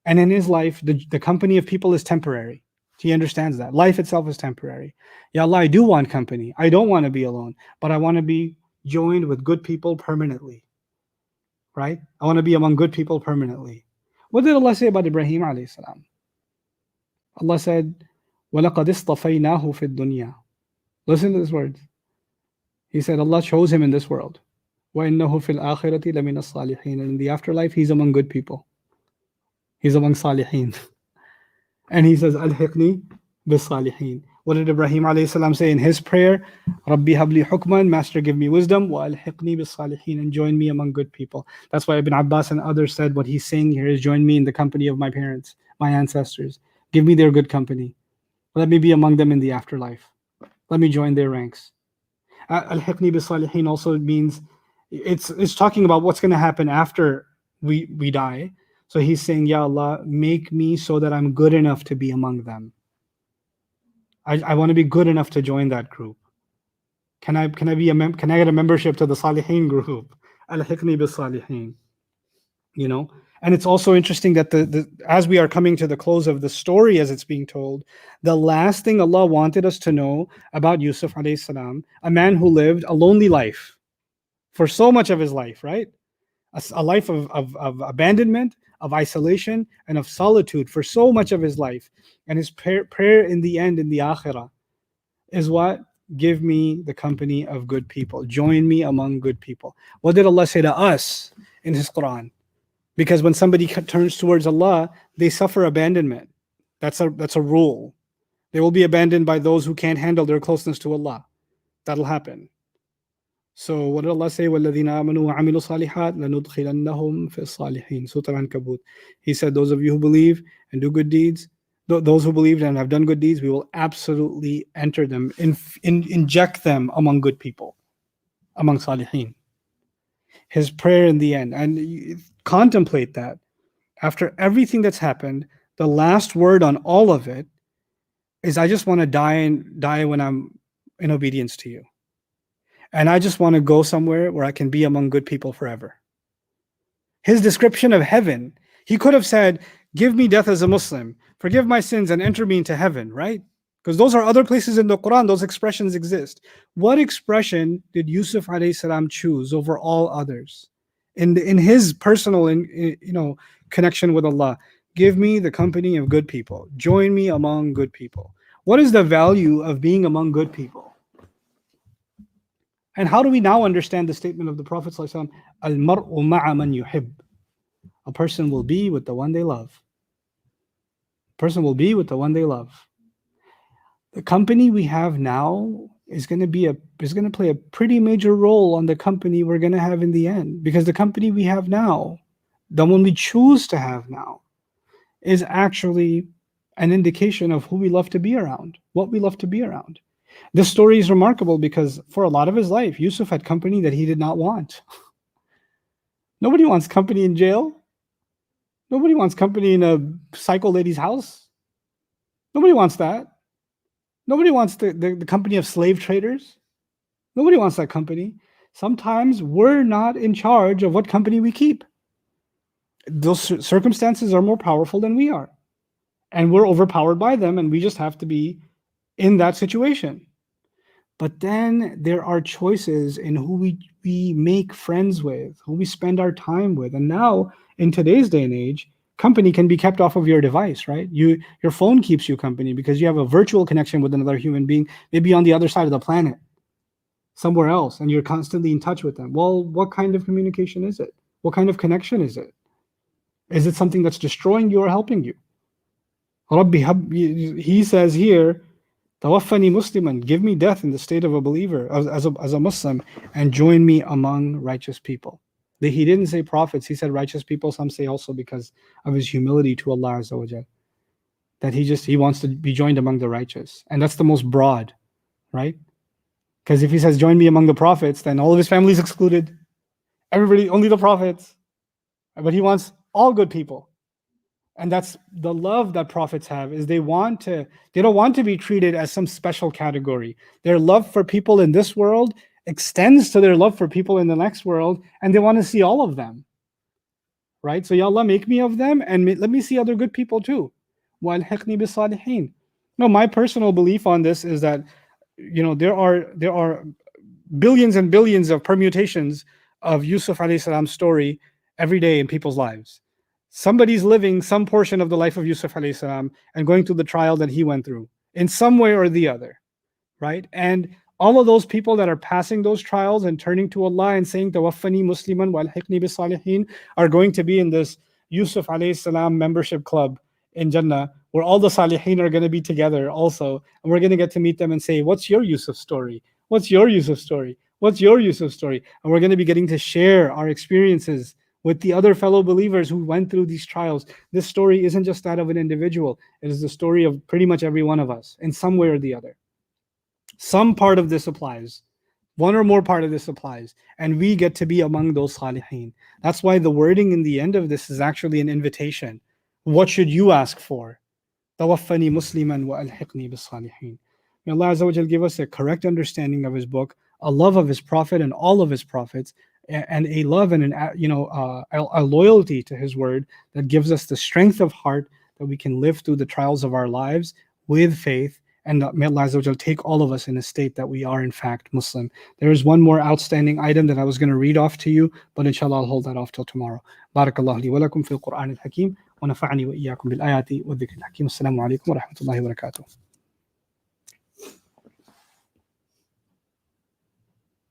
And in his life, the company of people is temporary. He understands that. Life itself is temporary. Ya Allah, I do want company. I don't want to be alone, but I want to be joined with good people permanently. Right? I want to be among good people permanently. What did Allah say about Ibrahim alayhi salam? Allah said, وَلَقَدْ اصْطَفَيْنَاهُ فِي الدُّنْيَا. Listen to this word. He said, Allah chose him in this world. وَإِنَّهُ فِي الْآخِرَةِ لَمِنَ الصَّالِحِينَ. And in the afterlife, he's among good people. He's among salihin. And he says, Al-hiqni bis-salihin. What did Ibrahim alayhi salam say in his prayer? Rabbi habli hukman, Master, give me wisdom. Wa al-hiqni bis-salihin, and join me among good people. That's why Ibn Abbas and others said what he's saying here is join me in the company of my parents, my ancestors. Give me their good company. Let me be among them in the afterlife. Let me join their ranks. Al-hiqni bis-salihin also means it's talking about what's going to happen after we die. So he's saying, Ya Allah, make me so that I'm good enough to be among them. I want to be good enough to join that group. Can I get a membership to the Salihin group? Al-hiqni bis-salihin. You know, And it's also interesting that as we are coming to the close of the story as it's being told, the last thing Allah wanted us to know about Yusuf alayhi salam, a man who lived a lonely life for so much of his life, right? A life of abandonment, of isolation, and of solitude for so much of his life. And his prayer in the end, in the akhirah, is what? Give me the company of good people. Join me among good people. What did Allah say to us in His Quran? Because when somebody turns towards Allah, they suffer abandonment. That's a rule. They will be abandoned by those who can't handle their closeness to Allah. That'll happen. So what did Allah say? وَالَّذِينَ آمَنُوا وَعَمِلُوا الصَّالِحَاتِ لَنُدْخِلَنَّهُم فِي الصَّالِحِينَ. Surah Al-Ankabut. He said, those of you who believe and do good deeds, those who believed and have done good deeds, we will absolutely enter them, inject them among good people, among salihin. His prayer in the end. And you contemplate that. After everything that's happened, the last word on all of it is, I just want to die when I'm in obedience to you. And I just want to go somewhere where I can be among good people forever. His description of heaven, he could have said, give me death as a Muslim, forgive my sins and enter me into heaven, right? Because those are other places in the Quran, those expressions exist. What expression did Yusuf alayhi salam choose over all others? In his personal connection with Allah, give me the company of good people. Join me among good people. What is the value of being among good people? And how do we now understand the statement of the Prophet ﷺ, Al-mar'u ma'a man yuhib? A person will be with the one they love. A person will be with the one they love. The company we have now is going to play a pretty major role on the company we're going to have in the end. Because the company we have now, the one we choose to have now, is actually an indication of who we love to be around, what we love to be around. This story is remarkable because for a lot of his life, Yusuf had company that he did not want. Nobody wants company in jail. Nobody wants company in a psycho lady's house. Nobody wants that. Nobody wants the company of slave traders. Nobody wants that company. Sometimes we're not in charge of what company we keep. Those circumstances are more powerful than we are. And we're overpowered by them, and we just have to be in that situation. But then there are choices in who we make friends with, who we spend our time with. And now, in today's day and age, company can be kept off of your device, right? Your phone keeps you company because you have a virtual connection with another human being, maybe on the other side of the planet, somewhere else, and you're constantly in touch with them. Well, what kind of communication is it? What kind of connection is it? Is it something that's destroying you or helping you? He says here, Tawaffani Musliman, give me death in the state of a believer, as a Muslim, and join me among righteous people. He didn't say prophets, he said righteous people. Some say also because of his humility to Allah Azza wa Jal, that he wants to be joined among the righteous. And that's the most broad, right? Because if he says join me among the prophets, then all of his family is excluded. Everybody, only the prophets. But he wants all good people. And that's the love that prophets have, is they don't want to be treated as some special category. Their love for people in this world extends to their love for people in the next world, and they want to see all of them. Right? So, Ya Allah, make me of them, and let me see other good people too. وَأَلْحِقْنِي بِالصَّالِحِينَ. No, my personal belief on this is that, there are billions and billions of permutations of Yusuf alayhi salam's story every day in people's lives. Somebody's living some portion of the life of Yusuf alayhi salam and going through the trial that he went through in some way or the other, right? And all of those people that are passing those trials and turning to Allah and saying Tawaffani Musliman walhiqni bis salihin are going to be in this Yusuf alayhi salam membership club in Jannah, where all the salihin are going to be together also, and we're going to get to meet them and say, what's your Yusuf story? What's your Yusuf story? What's your Yusuf story? And we're going to be getting to share our experiences with the other fellow believers who went through these trials. This story isn't just that of an individual. It is the story of pretty much every one of us in some way or the other. Some part of this applies. One or more part of this applies. And we get to be among those salihin. That's why the wording in the end of this is actually an invitation. What should you ask for? Tawaffani Musliman wa alhiqni bis salihin. May Allah Azza wa Jal give us a correct understanding of His book, a love of His Prophet and all of His prophets, and a love and a loyalty to His word that gives us the strength of heart that we can live through the trials of our lives with faith. And may Allah Azza wa Jal take all of us in a state that we are in fact Muslim. There is one more outstanding item that I was going to read off to you, but inshallah I'll hold that off till tomorrow. Barakallahu li wa lakum fil Qur'an al-Hakim wa nafa'ani wa iyyakum bil ayati wa dhikr al-hakim. Assalamu alaikum wa rahmatullahi wa barakatuh.